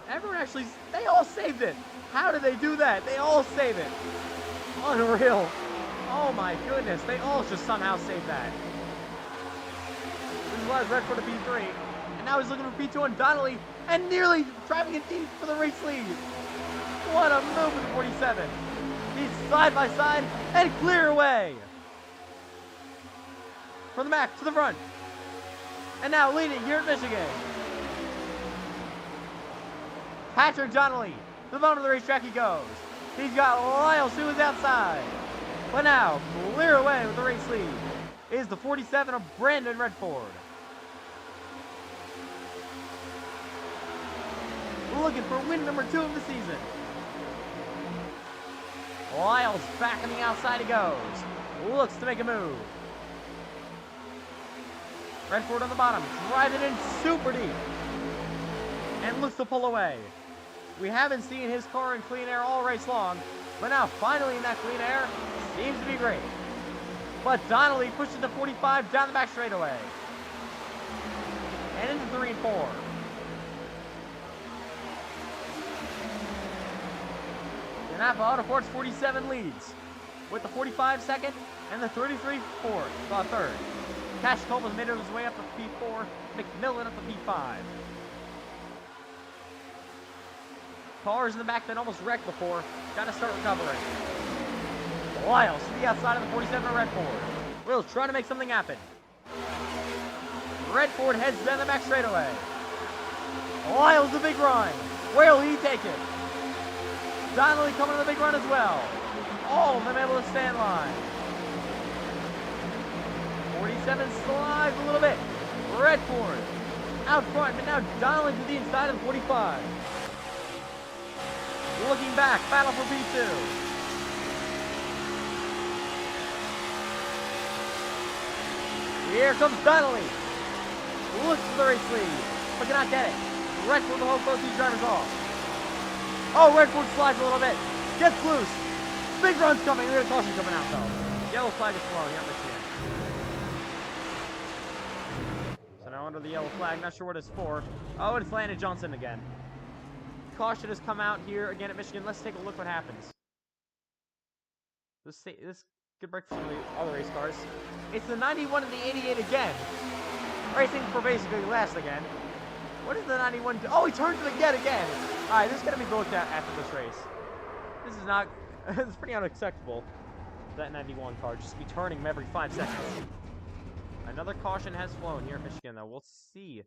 Everyone actually, they all saved it. How did they do that? They all save it. Unreal. Oh my goodness. They all just somehow saved that. This is why Red for the P3. And now he's looking for P2 on Donnelly. And nearly driving in deep for the race lead. What a move with 47. He's side by side and clear away. From the back to the front. And now leading here at Michigan. Patrick Donnelly. To the bottom of the racetrack he goes. He's got Lyles to his outside. But now, clear away with the race lead is the 47 of Brandon Redford. Looking for win number 2 of the season. Lyles back on the outside he goes. Looks to make a move. Redford on the bottom, driving in super deep. And looks to pull away. We haven't seen his car in clean air all race long, but now finally in that clean air, seems to be great. But Donnelly pushes the 45 down the back straightaway. And into 3 and 4. The Napa Autoports 47 leads, with the 45 second and the 33 fourth, third. Cash Coleman made his way up to P4, McMillan up to P5. Cars in the back that almost wrecked before, gotta start recovering. Lyles to the outside of the 47 of Redford. Will's trying to make something happen. Redford heads down the back straightaway. Lyles the big run. Will he take it? Donnelly coming to the big run as well. All of them able to stay in line. 47 slides a little bit. Redford out front, but now Donnelly to the inside of the 45. Looking back, battle for P2. Here comes Donnelly. Looks for the race lead, but cannot get it. Redford will hold both these drivers off. Oh, Redford slides a little bit. Gets loose. Big run's coming. There's a caution coming out, though. Yellow flag is flowing. Not Michigan. So now under the yellow flag. Not sure what it's for. Oh, it's Landon Johnson again. Caution has come out here again at Michigan. Let's take a look what happens. This good break for some of the other race cars. It's the 91 and the 88 again. Racing for basically last again. What is the 91 do? Oh, he turns it again. Alright, this is going to be looked at after this race. This is not... it's pretty unacceptable. That 91 car just be turning him every 5 seconds. Another caution has flown here at Michigan, though. We'll see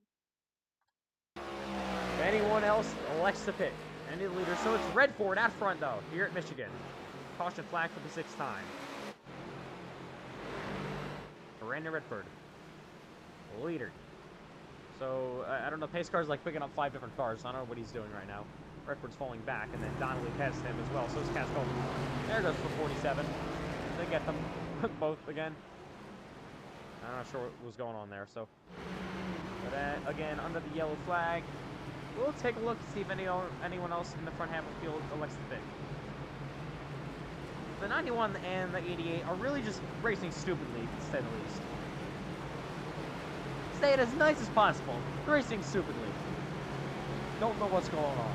if anyone else elects to pit. Any leader. So it's Redford out front, though, here at Michigan. Caution flag for the 6th time. Brandon Redford. Leader. So, I don't know, pace car's like picking up 5 different cars, so I don't know what he's doing right now. Redford's falling back, and then Donnelly passes him as well, so it's Cass Coleman. There goes for 47. They get them both again. I'm not sure what was going on there, so. But again, under the yellow flag, we'll take a look to see if anyone else in the front half of the field elects to pit. The 91 and the 88 are really just racing stupidly, to say the least. Say it as nice as possible. Racing stupidly. Don't know what's going on.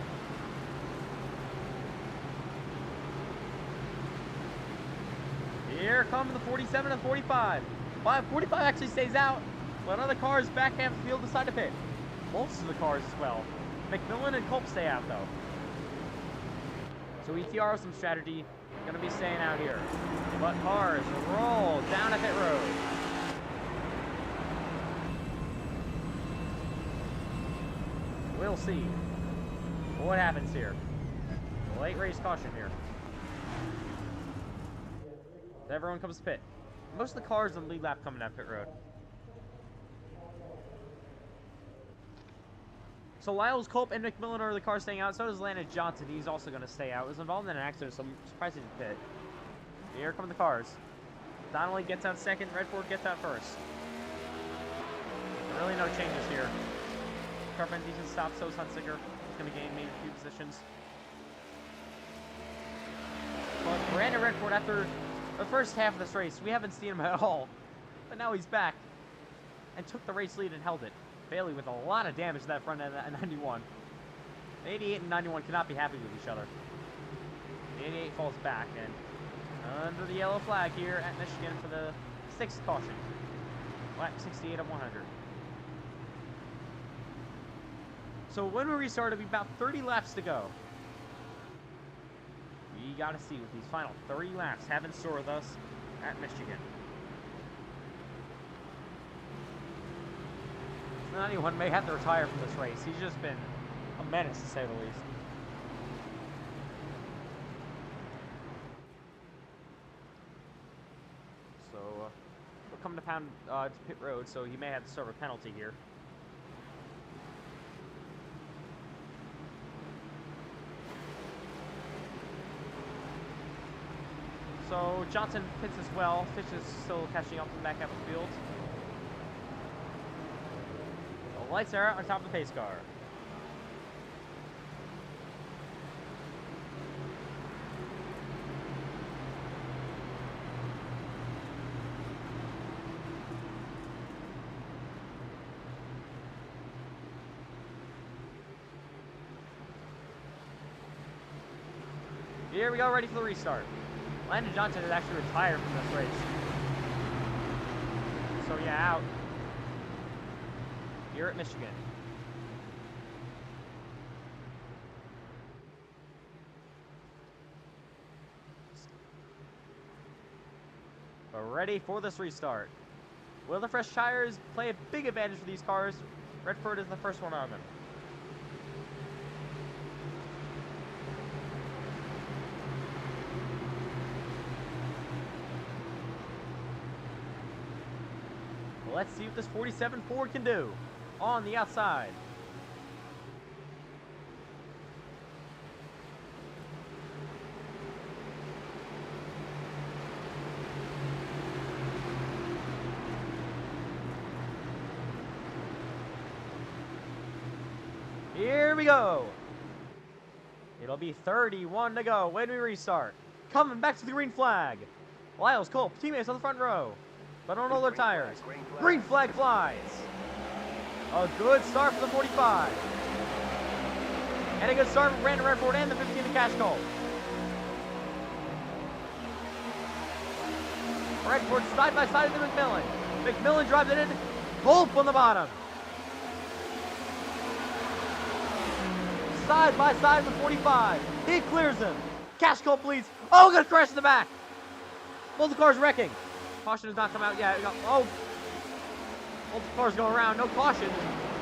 Here come the 47 and 45. 45 actually stays out, but other cars back half the field decide to pit. Most of the cars as well. McMillan and Culp stay out though. So ETR with some strategy, gonna be staying out here. But cars roll down a pit road. We'll see what happens here. Late race caution here. Everyone comes to pit. Most of the cars on the lead lap coming down pit road. So Lyles, Culp, and McMillan are the cars staying out. So does Landon Johnson. He's also going to stay out. Was involved in an accident, so I'm surprised he didn't pit. Here come the cars. Donnelly gets out second. Redford gets out first. Really no changes here. Carpenter decent stop. So is Hunsicker. He's going to gain maybe a few positions. But Brandon Redford, after the first half of this race, we haven't seen him at all. But now he's back and took the race lead and held it. Bailey with a lot of damage to that front end at 91. 88 and 91 cannot be happy with each other. 88 falls back, and under the yellow flag here at Michigan for the 6th caution. Lap 68 of 100. So when we restart, it'll be about 30 laps to go. We got to see what these final 30 laps have in store with us at Michigan. 91 may have to retire from this race. He's just been a menace, to say the least. So, we're coming to pound to pit road, so he may have to serve a penalty here. So, Johnson pits as well. Fish is still catching up to the back half of the field. Lights are out on top of the pace car. Here we go, ready for the restart. Landon Johnson has actually retired from this race. So yeah, out. Here at Michigan. We're ready for this restart. Will the fresh tires play a big advantage for these cars? Redford is the first one on them. Well, let's see what this 47 Ford can do. On the outside. Here we go. It'll be 31 to go when we restart. Coming back to the green flag. Lyles, Culp, teammates on the front row. But on all their tires. Green flag flies. A good start for the 45. And a good start for Brandon Redford and the 15 to Cash Culp. Redford side by side with McMillan. McMillan drives it in. Culp on the bottom. Side by side with 45. He clears him. Cash Culp leads. Oh, gonna crash in the back. Both the cars wrecking. Caution has not come out yet. Oh. Both cars going around, no caution.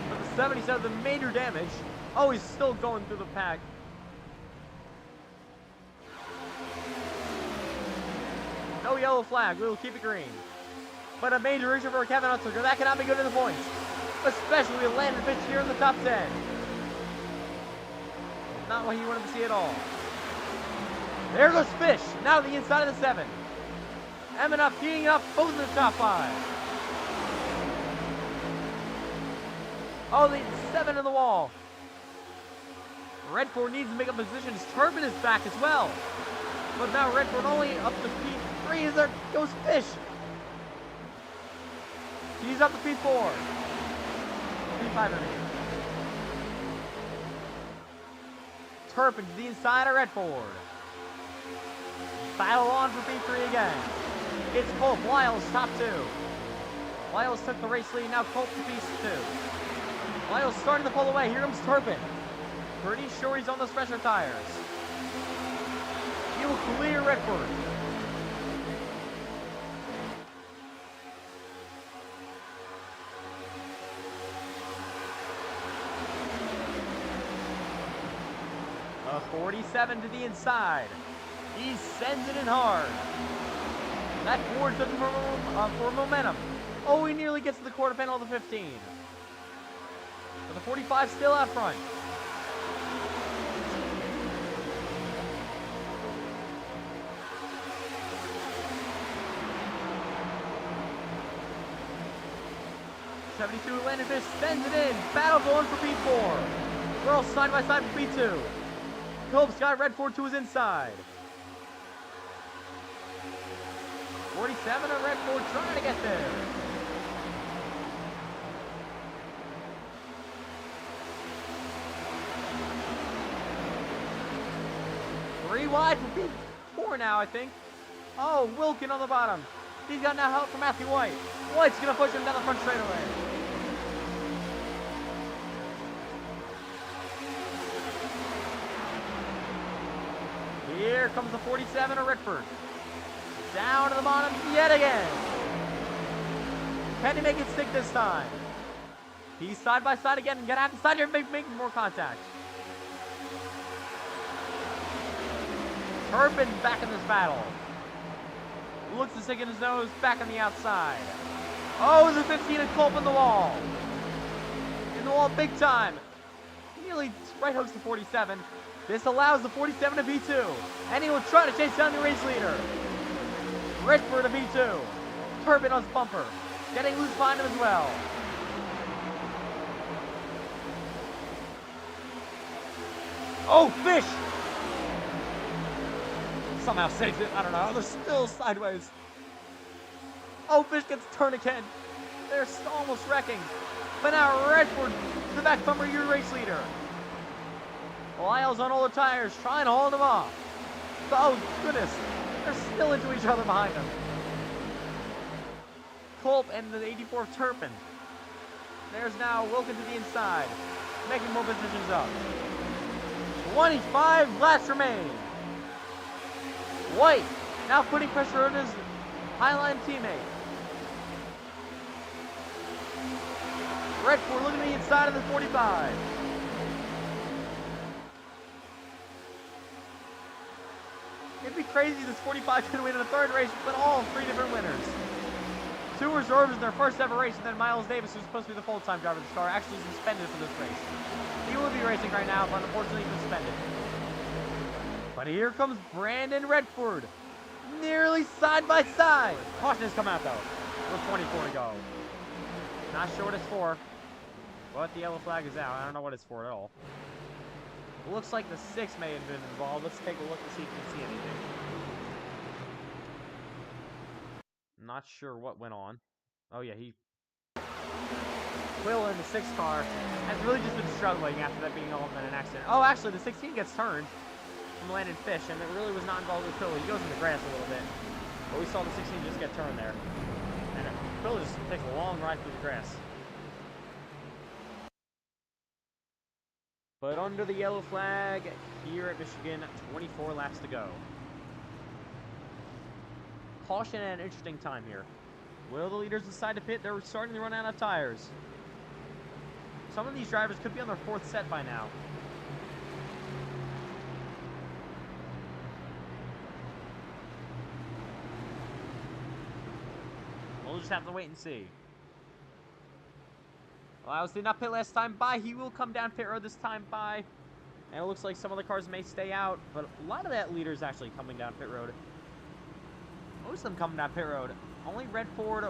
But the 77, the major damage. Oh, he's still going through the pack. No yellow flag, we will keep it green. But a major injury for Kevin Hunsicker. That cannot be good in the points. Especially with Landon Fish here in the top 10. Not what he wanted to see at all. There goes Fish, now to the inside of the 7. Emmett up, teeing up, both in the top 5. Oh, the 7 in the wall. Redford needs to make up positions. Turpin is back as well. But now Redford only up to P3 as there goes Fish. He's up to P4. P5 remains. Turpin to the inside of Redford. Battle on for P3 again. It's Culp, Lyles top 2. Lyles took the race lead, now Culp to P2. Lyles starting to pull away. Here comes Turpin. Pretty sure he's on those fresher tires. He will clear Redford. 47 to the inside. He sends it in hard. That Ford took him for momentum. Oh, he nearly gets to the quarter panel of the 15. But the 45 still out front. '72 Landon Fish sends it in. Battle going for P4. Girls side by side for P2. Phillips got Red Ford to his inside. 47 of Red Ford trying to get there. Three wide for P4 now, I think. Oh, Wilkin on the bottom. He's got now help from Matthew White. White's going to push him down the front straightaway. Here comes the 47 of Redford. Down to the bottom yet again. Can he make it stick this time? He's side by side again. Gonna have to side here making more contact. Turpin back in this battle. Looks to stick in his nose, back on the outside. Oh, the 15 and Culp in the wall. In the wall big time. Nearly right hooks the 47. This allows the 47 to B2. And he will try to chase down the race leader. Redford to B2. Turpin on his bumper. Getting loose behind him as well. Oh, Fish! Somehow saves it. I don't know. They're still sideways. Oh, Fish gets tourniquet. They're almost wrecking. But now Redford, the back bumper, your race leader. Lyle's on all the tires, trying to hold him off. Oh, goodness. They're still into each other behind them. Culp and the 84 of Turpin. There's now Wilkin to the inside, making more positions up. 25 laps remain. White now putting pressure on his highline teammate. Redford looking at the inside of the 45. It'd be crazy if this 45 could win in a third race, but all three different winners. Two reserves in their first ever race, and then Miles Davis, who's supposed to be the full-time driver of the car, actually suspended for this race. He will be racing right now, but unfortunately suspended. But here comes Brandon Redford, nearly side by side. Caution has come out though, with 24 to go. Not sure what it's for, but the yellow flag is out. I don't know what it's for at all. It looks like the 6 may have been involved. Let's take a look to see if we can see anything. Not sure what went on. Oh yeah, Quill in the 6 car has really just been struggling after that being involved in an accident. Oh, actually, the 16 gets turned from Landon Fish, and it really was not involved with Quill. He goes in the grass a little bit, but we saw the 16 just get turned there. And Quill just takes a long ride through the grass. But under the yellow flag here at Michigan, 24 laps to go. Caution at an interesting time here. Will the leaders decide to pit? They're starting to run out of tires. Some of these drivers could be on their 4th set by now. We'll just have to wait and see. Lyles did not pit last time by. He will come down pit road this time by. And it looks like some of the cars may stay out, but a lot of that leader is actually coming down pit road. Most of them coming down pit road. Only Redford,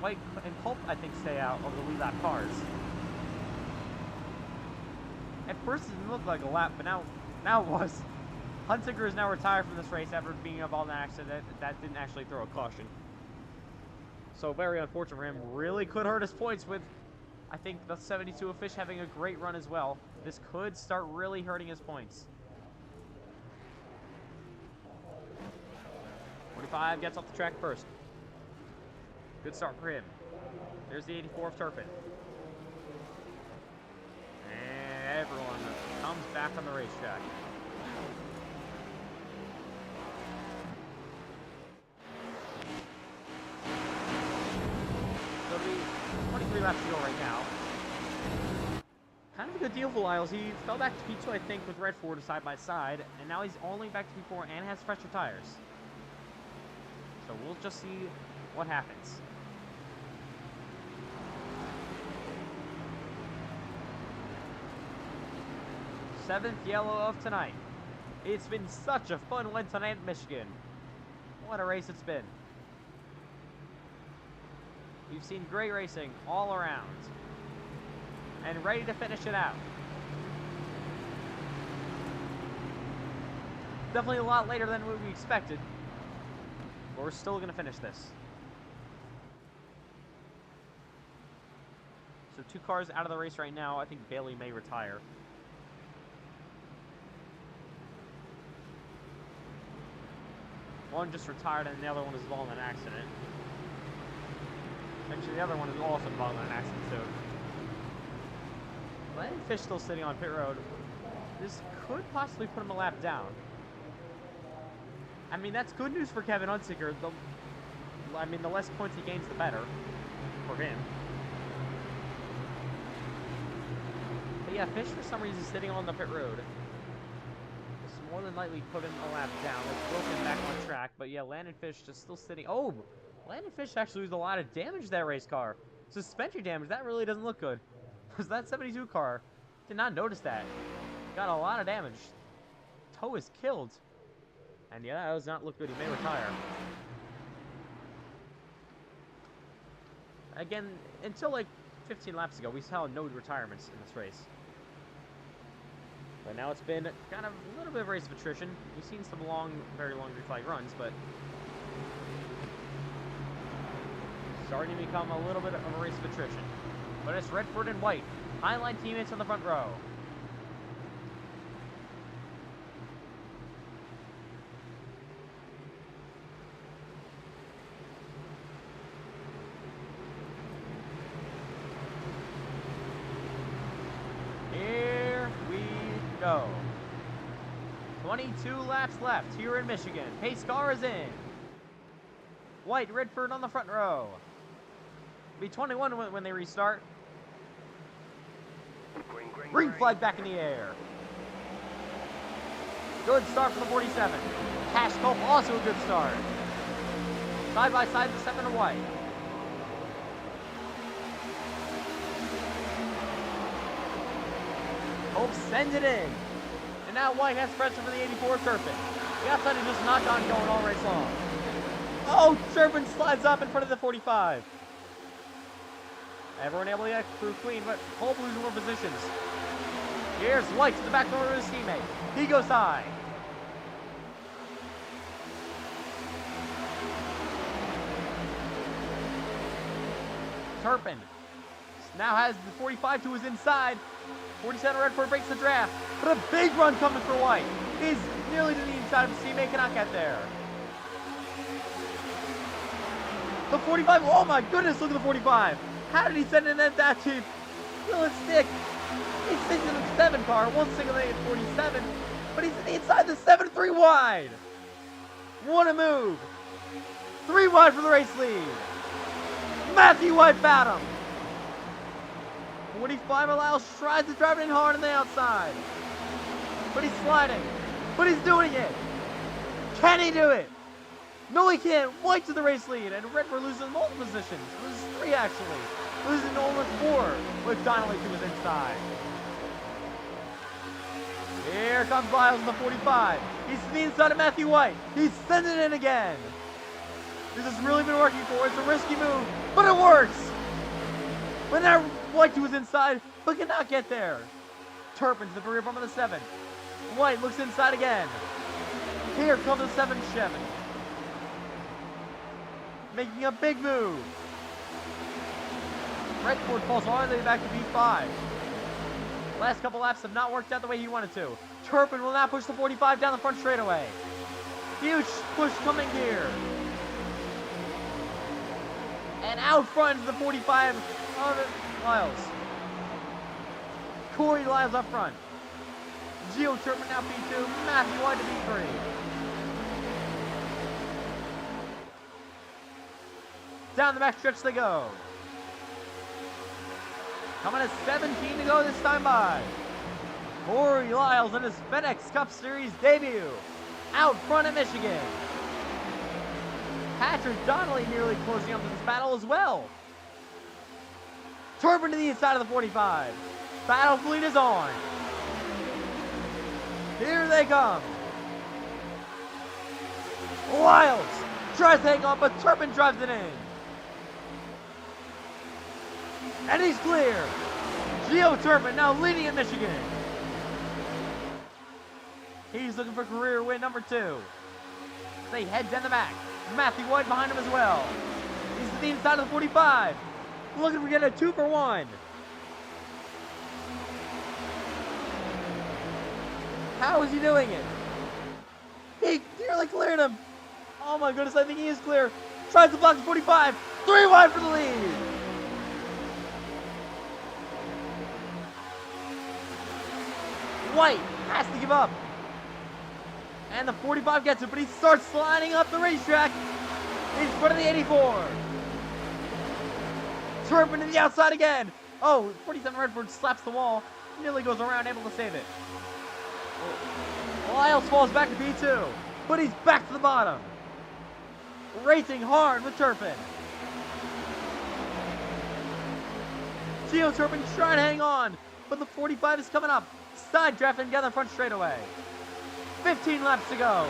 White, and Culp, I think, stay out of the lead lap cars. At first, it didn't look like a lap, but now it was. Hunsinger is now retired from this race after being involved in an accident that didn't actually throw a caution. So very unfortunate for him. Really could hurt his points with, I think, the 72 of Fish having a great run as well. This could start really hurting his points. 45 gets off the track first. Good start for him. There's the 84 of Turpin. And everyone comes back on the racetrack. So it'll be 23 laps to go right now. Kind of a good deal for Lyles. He fell back to P2, I think, with Redford side by side, and now he's only back to P4 and has fresher tires. So we'll just see what happens. Seventh yellow of tonight. It's been such a fun one tonight at Michigan. What a race it's been. We've seen great racing all around. And ready to finish it out. Definitely a lot later than what we expected. But we're still going to finish this. So 2 cars out of the race right now. I think Bailey may retire. One just retired and the other one is involved in an accident. Actually, the other one is also involved in an accident too. Landon Fish still sitting on pit road. This could possibly put him a lap down. I mean, that's good news for Kevin Hunziker. The less points he gains, the better for him. But yeah, Fish for some reason is sitting on the pit road. This more than likely put him a lap down. Let's broke him back on track. But yeah, Landon Fish just still sitting. Oh, Landon Fish actually used a lot of damage to that race car. Suspension damage. That really doesn't look good. Because that 72 car, did not notice that. Got a lot of damage. Toe is killed. And yeah, that does not look good. He may retire. Again, until like 15 laps ago, we saw no retirements in this race. But now it's been kind of a little bit of race of attrition. We've seen some very long reflag runs, but starting to become a little bit of a race of attrition. But it's Redford and White. Highline teammates on the front row. Here we go. 22 laps left here in Michigan. Pace car is in. White, Redford on the front row. Be 21 when they restart. Green flag back in the air. Good start for the 47. Cash Cope also a good start. Side by side, the 7 and White. Cope sends it in. And now White has pressure for the 84 Turpin. The outside is just not on going all race long. Oh, Turpin slides up in front of the 45. Everyone able to get through clean, but Cope losing more positions. Here's White to the back door of his teammate. He goes high. Turpin now has the 45 to his inside. 47 Redford breaks the draft. But a big run coming for White. He's nearly to the inside of his teammate, cannot get there. The 45, oh my goodness, look at the 45. How did he send in that cheap? Will it stick? He's sitting in the 7 car, won't single at 47, but he's inside the 7-3 wide. What a move. 3 wide for the race lead. Matthew White found him. 45 allows, tries to drive it in hard on the outside. But he's sliding. But he's doing it. Can he do it? No, he can't. White to the race lead, and Redford loses multiple positions. Loses 3 actually. Losing almost 4 with Donnelly to his inside. Here comes Lyles in the 45. He's to the inside of Matthew White. He's sending it in again. This has really been working for. It's a risky move, but it works. But now White to his inside, but cannot get there. Turpin to the rear bump of the 7. White looks inside again. Here comes the 7 Chevy. Making a big move. Redford falls all the way back to B5. Last couple laps have not worked out the way he wanted to. Turpin will now push the 45 down the front straightaway. Huge push coming here. And out front is the 45 of Lyles. Corey Lyles up front. Gio Turpin now P2. Matthew White to B3. Down the back stretch they go. Coming at 17 to go this time by. Corey Lyles in his FedEx Cup Series debut. Out front of Michigan. Patrick Donnelly nearly closing up to this battle as well. Turpin to the inside of the 45. Battle fleet is on. Here they come. Lyles tries to hang on, but Turpin drives it in. And he's clear. Gio Turpin now leading at Michigan. He's looking for career win number 2. They head down the back. Matthew White behind him as well. He's to the inside of the 45. Looking for getting a 2 for 1. How is he doing it? He nearly cleared him. Oh my goodness, I think he is clear. Tries to block the 45. 3 wide for the lead. White has to give up. And the 45 gets it, but he starts sliding up the racetrack in front of the 84. Turpin to the outside again. Oh, 47 Redford slaps the wall. Nearly goes around, able to save it. Lyles falls back to P2, but he's back to the bottom. Racing hard with Turpin. Gio Turpin trying to hang on, but the 45 is coming up. Side drafting together front straightaway. 15 laps to go.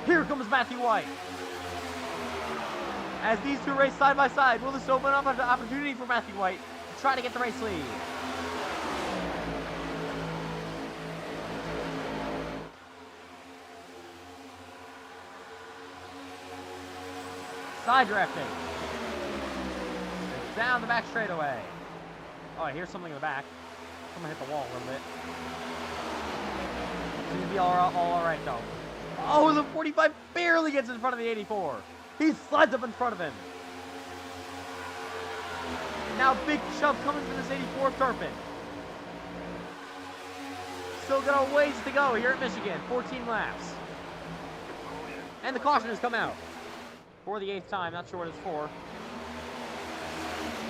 Here comes Matthew White. As these two race side by side, will this open up an opportunity for Matthew White to try to get the race lead? Side drafting. It's down the back straightaway. Oh, I hear something in the back. Someone hit the wall a little bit. Seems to be all right though. Oh, the 45 barely gets in front of the 84. He slides up in front of him. Now big shove coming from this 84 Turpin. Still got a ways to go here at Michigan. 14 laps. And the caution has come out. For the 8th time. Not sure what it's for.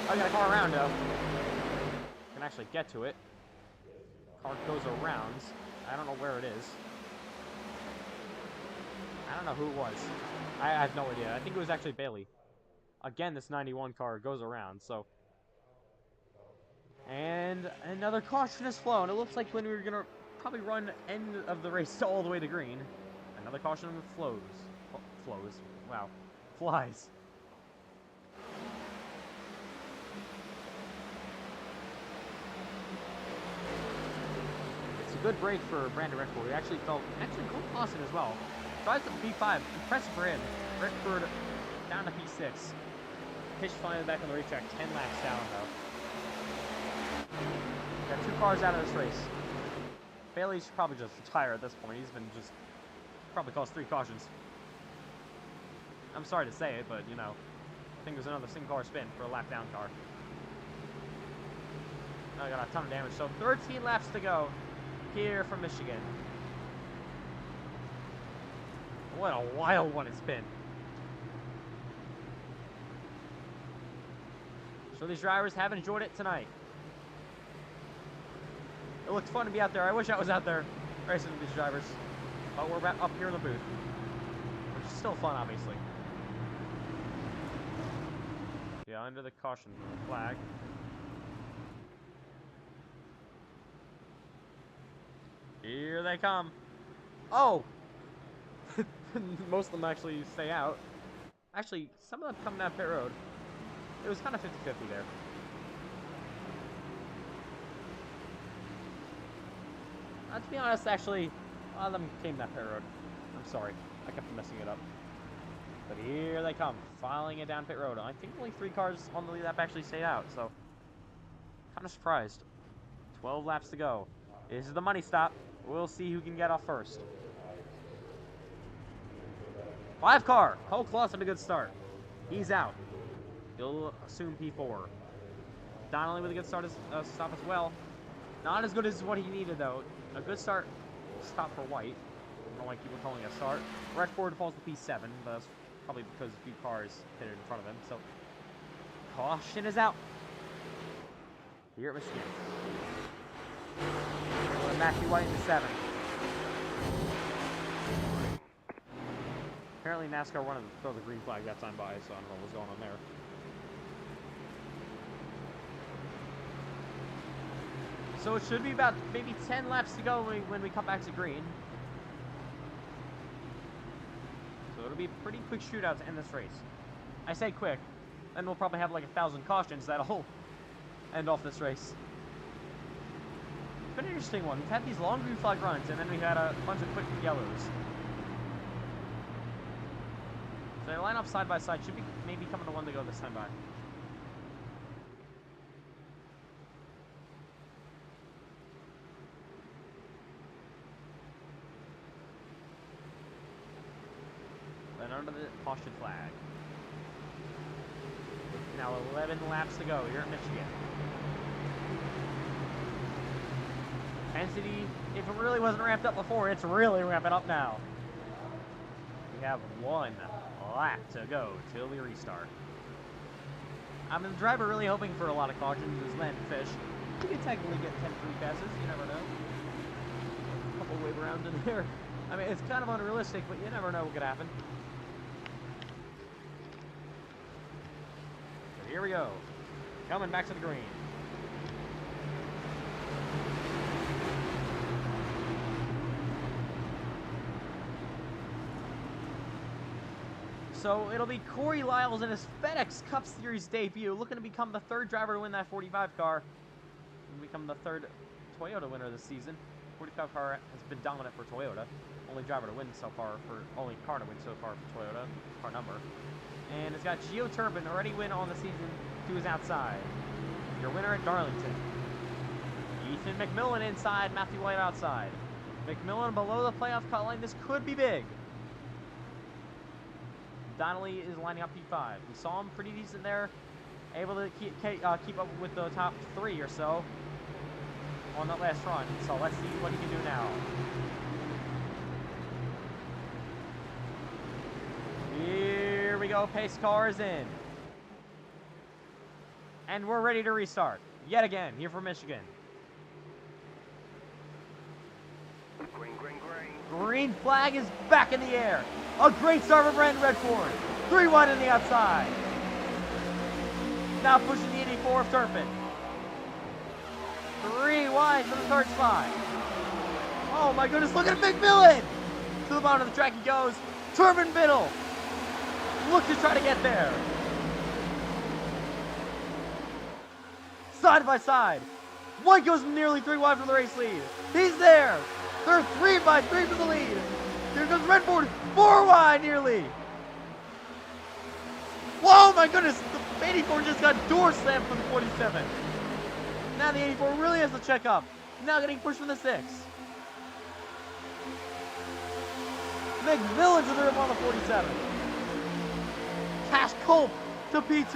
I got a car around though. Can actually get to it. Car goes around. I don't know where it is. I don't know who it was. I have no idea. I think it was actually Bailey. Again, this 91 car goes around, so. And another caution has flown. It looks like when we were going to probably run end of the race all the way to green. Another caution flows. Oh, flows. Wow. Flies. Good break for Brandon Redford. He actually Cole Clausen as well. Drives to P5. Impressive for him. Redford down to P6. Pitch finally back on the racetrack. 10 laps down though. Got 2 cars out of this race. Bailey should probably just retire at this point. He's been just probably caused 3 cautions. I'm sorry to say it, but you know, I think there's another single car spin for a lap down car. I got a ton of damage. So 13 laps to go. Here from Michigan. What a wild one it's been. So these drivers have enjoyed it tonight. It looked fun to be out there. I wish I was out there racing with these drivers. But we're up here in the booth. Which is still fun, obviously. Yeah, under the caution flag. Here they come. Oh! Most of them actually stay out. Actually, some of them come down pit road. It was kind of 50-50 there. To be honest, actually, a lot of them came down pit road. I'm sorry. I kept messing it up. But here they come, filing it down pit road. I think only 3 cars on the lead lap actually stayed out, so kind of surprised. 12 laps to go. This is the money stop. We'll see who can get off first. 5 car. Cole Clausen a good start. He's out. He'll assume P4. Donnelly with a good stop as well. Not as good as what he needed though. A good stop for White. I don't like people calling it a start. Redford falls to P7, but that's probably because a few cars hit it in front of him. So Caution is out. Here at Michigan. Matthew White in the 7. Apparently NASCAR wanted to throw the green flag that time by, so I don't know what's going on there. So it should be about maybe 10 laps to go when we come back to green. So it'll be a pretty quick shootout to end this race. I say quick, and we'll probably have like 1,000 cautions that'll end off this race. It's been an interesting one. We've had these long green flag runs, and then we had a bunch of quick yellows. So they line up side by side. Should be maybe coming to one to go this time by. Then under the caution flag. Now 11 laps to go here at Michigan. Intensity, if it really wasn't ramped up before, it's really ramping up now. We have 1 lap to go till we restart. I'm the driver really hoping for a lot of cautions is Landon Fish. You could technically get 10 free passes, you never know. A couple wave around in there. I mean, it's kind of unrealistic, but you never know what could happen. So here we go. Coming back to the green. So it'll be Corey Lyles in his FedEx Cup Series debut, looking to become the 3rd driver to win that 45 car. And become the 3rd Toyota winner this season. 45 car has been dominant for Toyota. Only driver to win so far only car to win so far for Toyota, car number. And it's got Gio Turpin already win on the season to his outside. Your winner at Darlington. Ethan McMillan inside, Matthew White outside. McMillan below the playoff cut line. This could be big. Donnelly is lining up P5. We saw him pretty decent there. Able to keep up with the top 3 or so on that last run. So let's see what he can do now. Here we go. Pace car is in. And we're ready to restart. Yet again, here for Michigan. Green, green, green. Green flag is back in the air. A great start for Brandon Redford. 3 wide on the outside. Now pushing the 84 of Turpin. 3 wide for the 3rd spot. Oh my goodness, look at McMillan. To the bottom of the track he goes. Turpin middle. Look to try to get there. Side by side. White goes nearly 3 wide for the race lead. He's there. They're 3 by 3 for the lead. Here comes Redford. 4 wide nearly. Whoa, my goodness. The 84 just got door slammed from the 47. Now the 84 really has to check up. Now getting pushed from the 6. McMillan to the rip on the 47. Cash Culp to P2.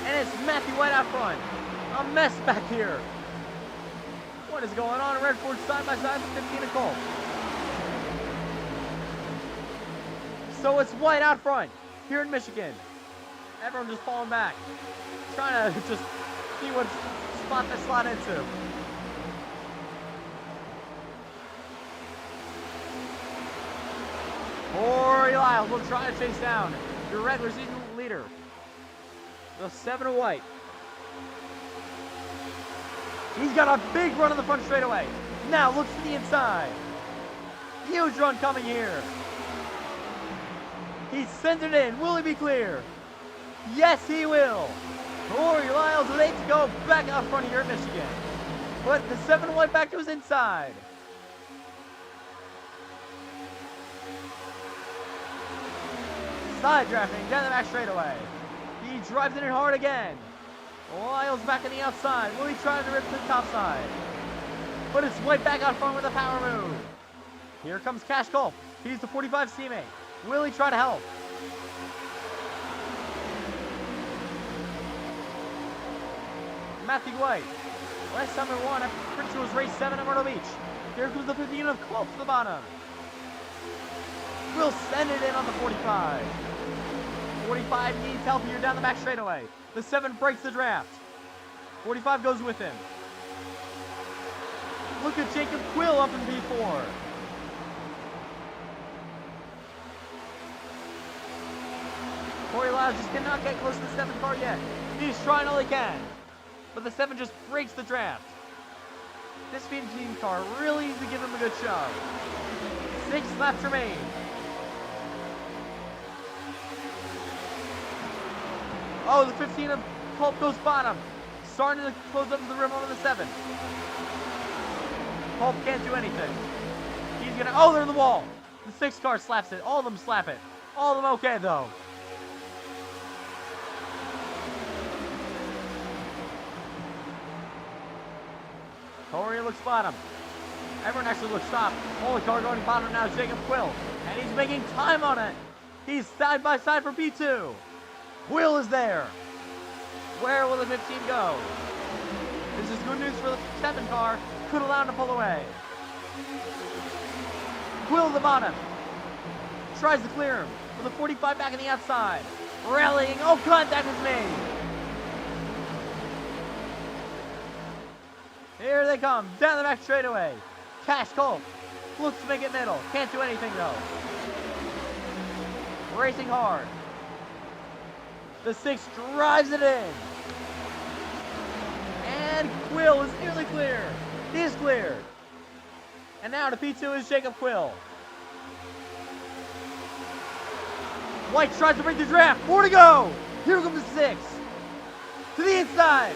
And it's Matthew White out front. A mess back here. What is going on? Redford side by side with 15 and Culp. So it's White out front here in Michigan. Everyone just falling back. Trying to just see what spot they slot into. Corey Lyles will try to chase down your regular season leader. The 7 of White. He's got a big run on the front straightaway. Now looks to the inside. Huge run coming here. He sends it in. Will he be clear? Yes, he will. Corey Lyles with 8 to go, back out front here at Michigan. But the 7 White back to his inside. Side drafting down the back straightaway. He drives it in hard again. Lyles back on the outside. Will he try to rip to the top side? But it's White back out front with a power move. Here comes Cash Culp. He's the 45's teammate. Will he try to help? Matthew White. Last time we won, I'm pretty sure it was race 7 at Myrtle Beach. Here comes the 15 of Culp to the bottom. Will send it in on the 45. 45 needs help here down the back straightaway. The 7 breaks the draft. 45 goes with him. Look at Jacob Quill up in P4. Corey Lyles just cannot get close to the 7 car yet. He's trying all he can. But the 7 just breaks the draft. This feed team car really needs to give him a good shove. 6 laps remain. Oh, the 15 of Culp goes bottom. Starting to close up to the rim over the 7. Culp can't do anything. He's gonna, oh, they're in the wall. The 6 car slaps it. All of them slap it. All of them okay, though. Corey looks bottom. Everyone actually looks top. Only car going bottom now is Jacob Quill. And he's making time on it. He's side by side for P2. Quill is there. Where will the 15 go? This is good news for the 7 car. Could allow him to pull away. Quill the bottom. Tries to clear him. With a 45 back on the outside. Rallying. Oh, contact was made. Here they come. Down the back straightaway. Cash Culp. Looks to make it middle. Can't do anything though. Racing hard. The 6 drives it in. And Quill is nearly clear. He is cleared. And now to P2 is Jacob Quill. White tries to break the draft. 4 to go. Here comes the 6. To the inside.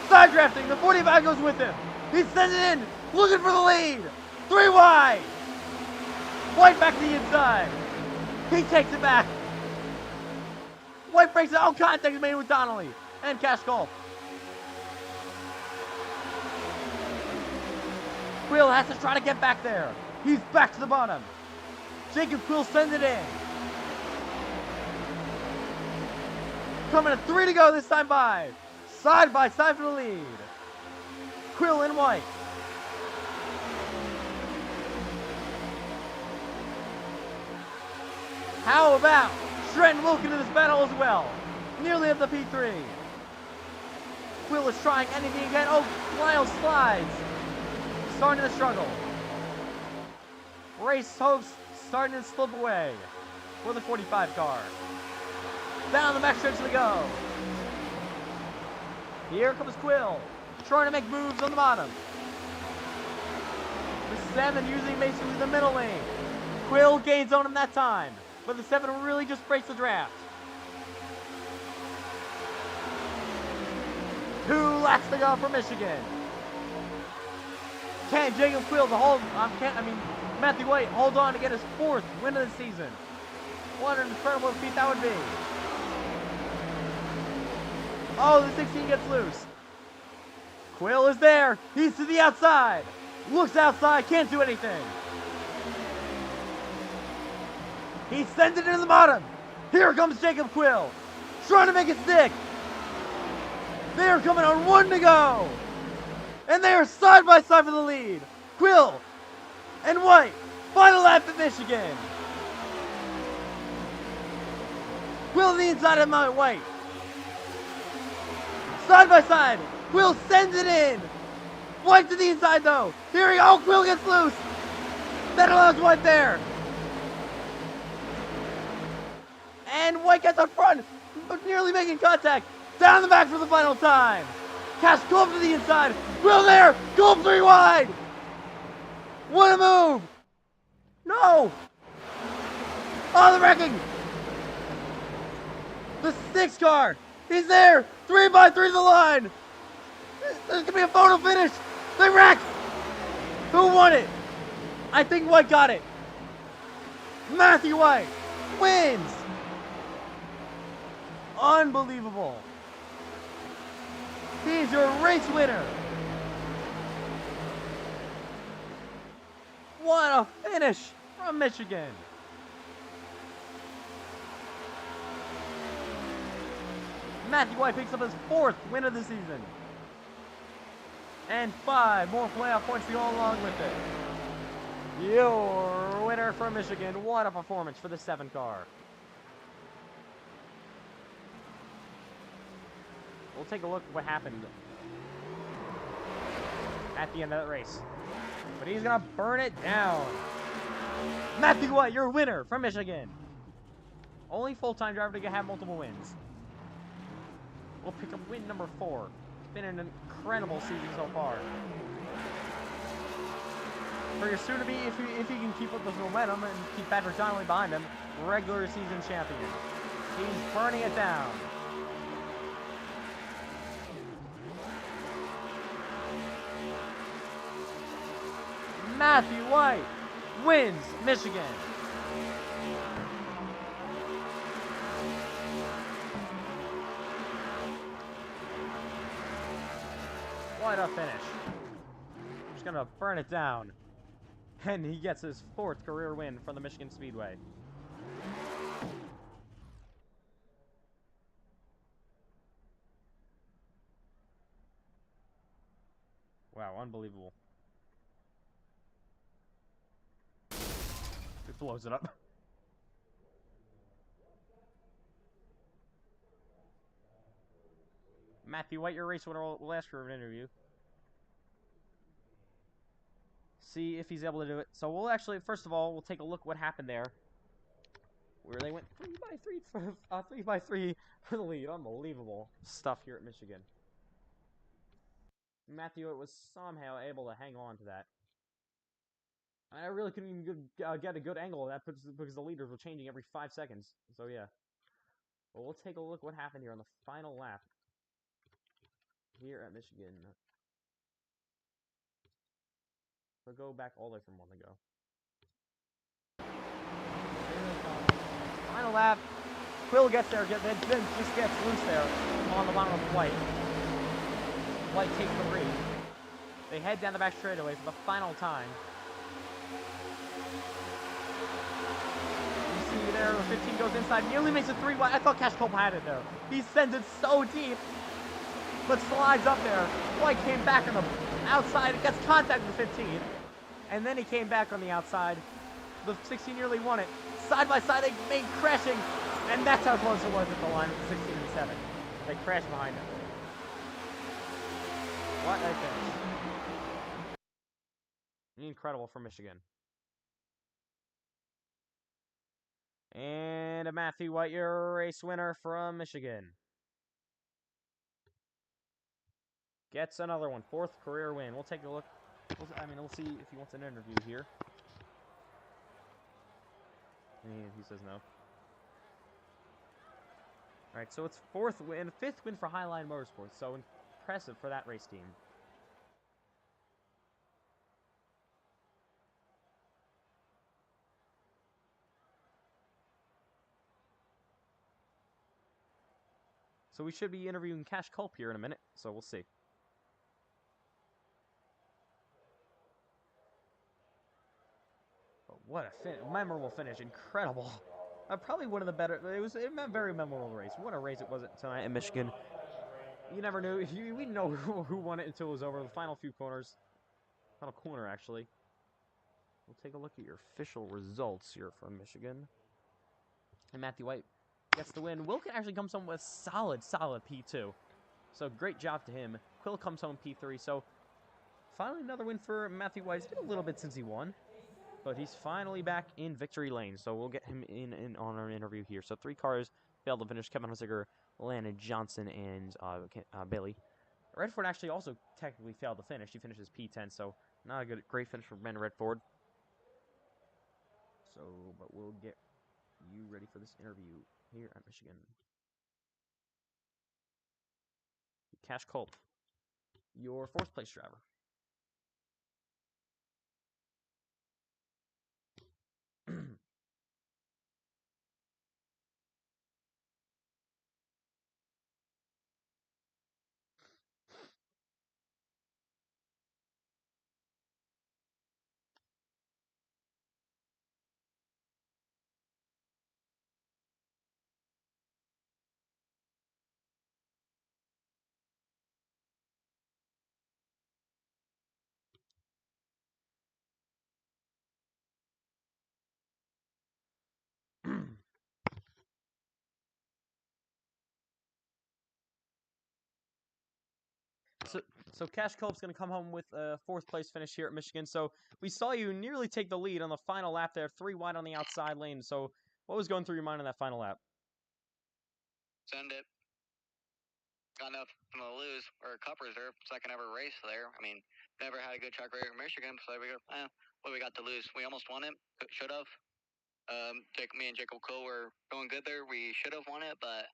Side drafting. The 45 goes with him. He sends it in. Looking for the lead. 3 wide. White back to the inside. He takes it back. White breaks it. Oh, contact is made with Donnelly. And Cash Culp. Quill has to try to get back there. He's back to the bottom. Jacob Quill sends it in. Coming to 3 to go this time by side for the lead. Quill in white. How about Trent Wilkin in this battle as well? Nearly at the P3. Quill is trying anything he can. Oh, Lyle slides. Starting to struggle. Race hopes starting to slip away for the 45 car. Down the back stretch we go. Here comes Quill, trying to make moves on the bottom. The 7 using basically the middle lane. Quill gains on him that time, but the 7 really just breaks the draft. 2 laps to go for Michigan. Can Jacob Quill Matthew White hold on to get his 4th win of the season? What an incredible feat that would be. Oh, the 16 gets loose. Quill is there. He's to the outside. Looks outside, can't do anything. He sends it into the bottom. Here comes Jacob Quill, trying to make it stick. They are coming on 1 to go. And they are side by side for the lead. Quill and White. Final lap at Michigan. Quill on the inside of Mount White. Side by side. Quill sends it in. White to the inside though. Here he goes. Quill gets loose. That allows White there. And White gets up front, but nearly making contact. Down the back for the final time. Cash Culp to the inside. Quill there. Culp 3 wide. What a move. No. Oh, the wrecking. The 6 car. He's there. 3 by 3 to the line. There's going to be a photo finish. They wreck. Who won it? I think White got it. Matthew White wins. Unbelievable. He's your race winner. What a finish from Michigan. Matthew White picks up his 4th win of the season. And 5 more playoff points to go along with it. Your winner from Michigan. What a performance for the 7 car. we'll take a look at what happened at the end of that race. But he's gonna burn it down. Matthew White, your winner from Michigan. Only full-time driver to have multiple wins. We'll pick up win number 4. It's been an incredible season so far. For your soon-to-be, if he can keep up this momentum and keep Patrick Donnelly behind him, regular season champion. He's burning it down. Matthew White wins Michigan. What a finish. Just gonna burn it down. And he gets his 4th career win from the Michigan Speedway. Wow, unbelievable. It blows it up. Matthew White, your race winner, will ask for an interview. See if he's able to do it. So we'll actually, first of all, we'll take a look what happened there. Where they went 3 by 3 for the lead. Unbelievable stuff here at Michigan. Matthew White was somehow able to hang on to that. I really couldn't even get a good angle of that because the leaders were changing every 5 seconds. So yeah. Well, we'll take a look what happened here on the final lap here at Michigan. We'll go back all the way from 1 to go. Final lap. Quill gets there, then just gets loose there on the bottom of the White. White takes the lead. They head down the back straightaway for the final time. You see there, 15 goes inside, nearly makes it 3 wide. I thought Cash Culp had it there. He sends it so deep, but slides up there. White came back on the outside, gets contact with the 15, and then he came back on the outside. The 16 nearly won it. Side by side, they made crashing, and that's how close it was at the line of the 16 and 7. They crashed behind him. What a finish. Incredible for Michigan. And a Matthew White, your race winner from Michigan. Gets another one. 4th career win. We'll take a look. We'll see if he wants an interview here. And he says no. Alright, so it's 4th win, 5th win for Highline Motorsports. So impressive for that race team. So we should be interviewing Cash Culp here in a minute, so we'll see. But what a memorable finish, incredible. Probably one of the better, it was a very memorable race. What a race it was tonight in Michigan. You never knew, we didn't know who won it until it was over. The final few corners, final corner actually. We'll take a look at your official results here from Michigan. And Matthew White gets the win. Wilkin actually comes home with solid P2. So great job to him. Quill comes home P3. So finally another win for Matthew White. It's been a little bit since he won. But he's finally back in victory lane. So we'll get him in on our interview here. So 3 cars failed to finish. Kevin Hunziker, Landon Johnson, and Bailey. Redford actually also technically failed to finish. He finishes P10. So not a great finish for Ben Redford. So, but we'll get you ready for this interview here at Michigan. Cash Culp, your 4th place driver. So Cash Culp's going to come home with a 4th place finish here at Michigan. So we saw you nearly take the lead on the final lap there, 3 wide on the outside lane. So what was going through your mind on that final lap? Send it. Got enough to lose or cup reserve, second ever race there. I mean, never had a good track record in Michigan, so we go, what we got to lose? We almost won it. Should have. Me and Jacob Cole were going good there. We should have won it, but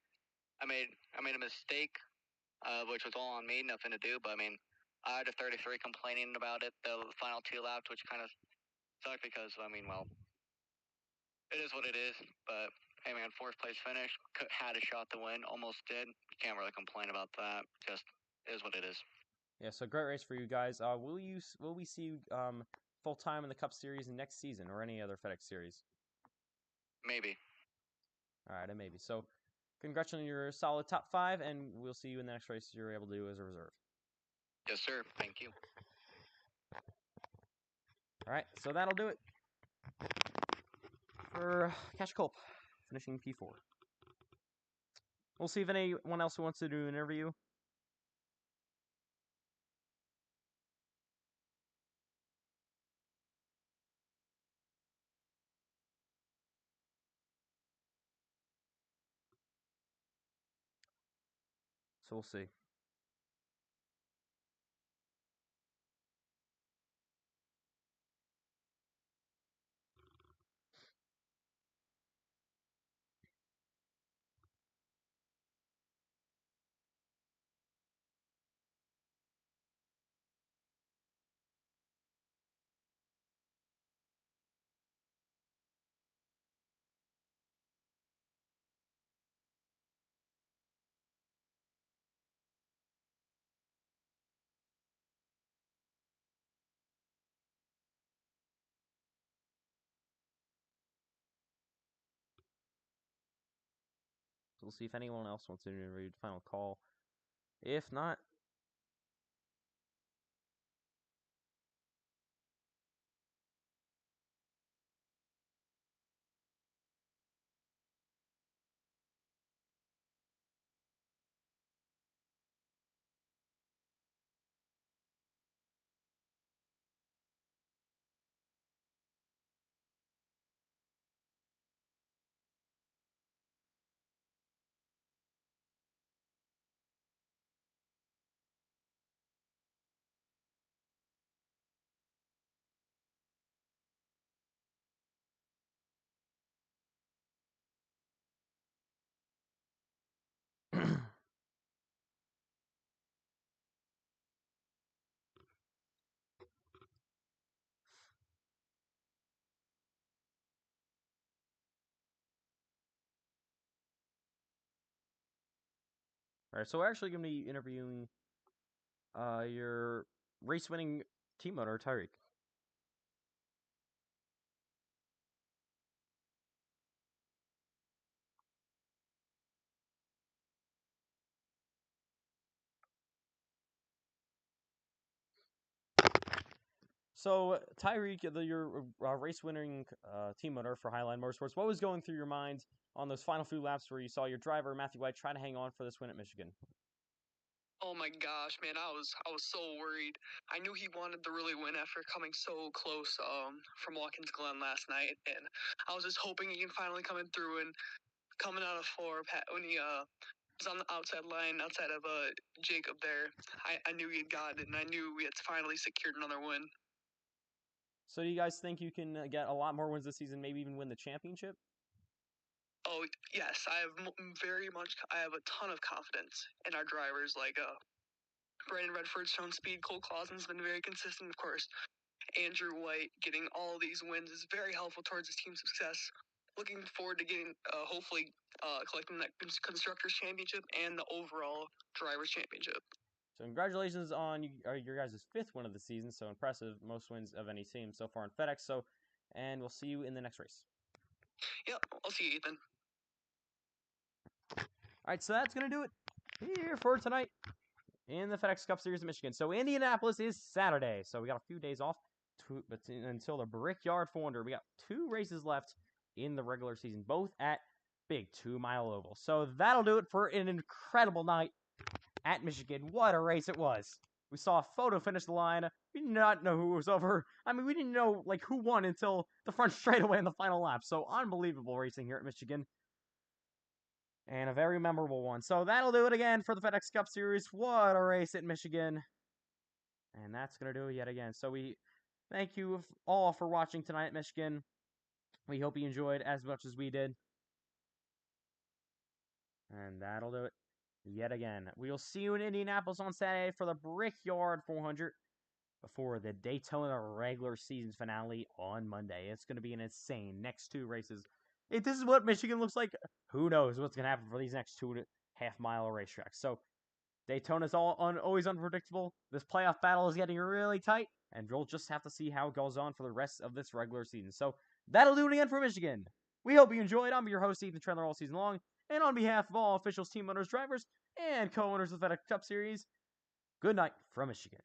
I made a mistake, which was all on me, nothing to do. But I mean, I had a 33 complaining about it the final 2 laps, which kind of sucked because I mean, well, it is what it is. But hey, man, 4th place finish, had a shot to win, almost did. Can't really complain about that. Just is what it is. Yeah, so great race for you guys. Will we see you full time in the Cup Series next season or any other FedEx Series? Maybe. All right, maybe. So, congrats on your solid top 5, and we'll see you in the next race you're able to do as a reserve. Yes, sir. Thank you. All right, so that'll do it for Cash Culp, finishing P4. We'll see if anyone else wants to do an interview. So we'll see. So we'll see if anyone else wants to interview. Final call. If not, Alright, so we're actually going to be interviewing your race-winning team owner, Tyreek. So, Tyreek, your race-winning team owner for Highline Motorsports, what was going through your mind on those final few laps where you saw your driver, Matthew White, try to hang on for this win at Michigan? Oh my gosh, man, I was so worried. I knew he wanted to really win after coming so close from Watkins Glen last night, and I was just hoping he can finally come in through and coming out of 4 when he was on the outside line outside of Jacob there. I knew he had got it, and I knew we had finally secured another win. So, do you guys think you can get a lot more wins this season, maybe even win the championship? Oh yes, I have a ton of confidence in our drivers. Like Brandon Redford's shown speed. Cole Clausen's been very consistent, of course. Andrew White getting all these wins is very helpful towards his team's success. Looking forward to getting, hopefully, collecting that Constructors Championship and the overall Drivers Championship. So congratulations on your guys' 5th win of the season. So impressive, most wins of any team so far in FedEx. So, and we'll see you in the next race. Yep, I'll see you, Ethan. All right, so that's going to do it here for tonight in the FedEx Cup Series of Michigan. So Indianapolis is Saturday. So we got a few days off until the Brickyard 400. We got 2 races left in the regular season, both at Big 2 Mile Oval. So that'll do it for an incredible night at Michigan. What a race it was. We saw a photo finish the line. We did not know who was over. I mean, we didn't know like who won until the front straightaway in the final lap. So unbelievable racing here at Michigan. And a very memorable one. So that'll do it again for the FedEx Cup Series. What a race at Michigan. And that's going to do it yet again. So we thank you all for watching tonight at Michigan. We hope you enjoyed as much as we did. And that'll do it yet again. We'll see you in Indianapolis on Saturday for the Brickyard 400 before the Daytona regular season finale on Monday. It's going to be an insane next two races. If this is what Michigan looks like, who knows what's going to happen for these next 2.5 mile racetracks. So Daytona's always unpredictable. This playoff battle is getting really tight, and we'll just have to see how it goes on for the rest of this regular season. So that'll do it again for Michigan. We hope you enjoyed. I'm your host, Ethan Trendler, all season long. And on behalf of all officials, team owners, drivers, and co-owners of the FedEx Cup Series, good night from Michigan.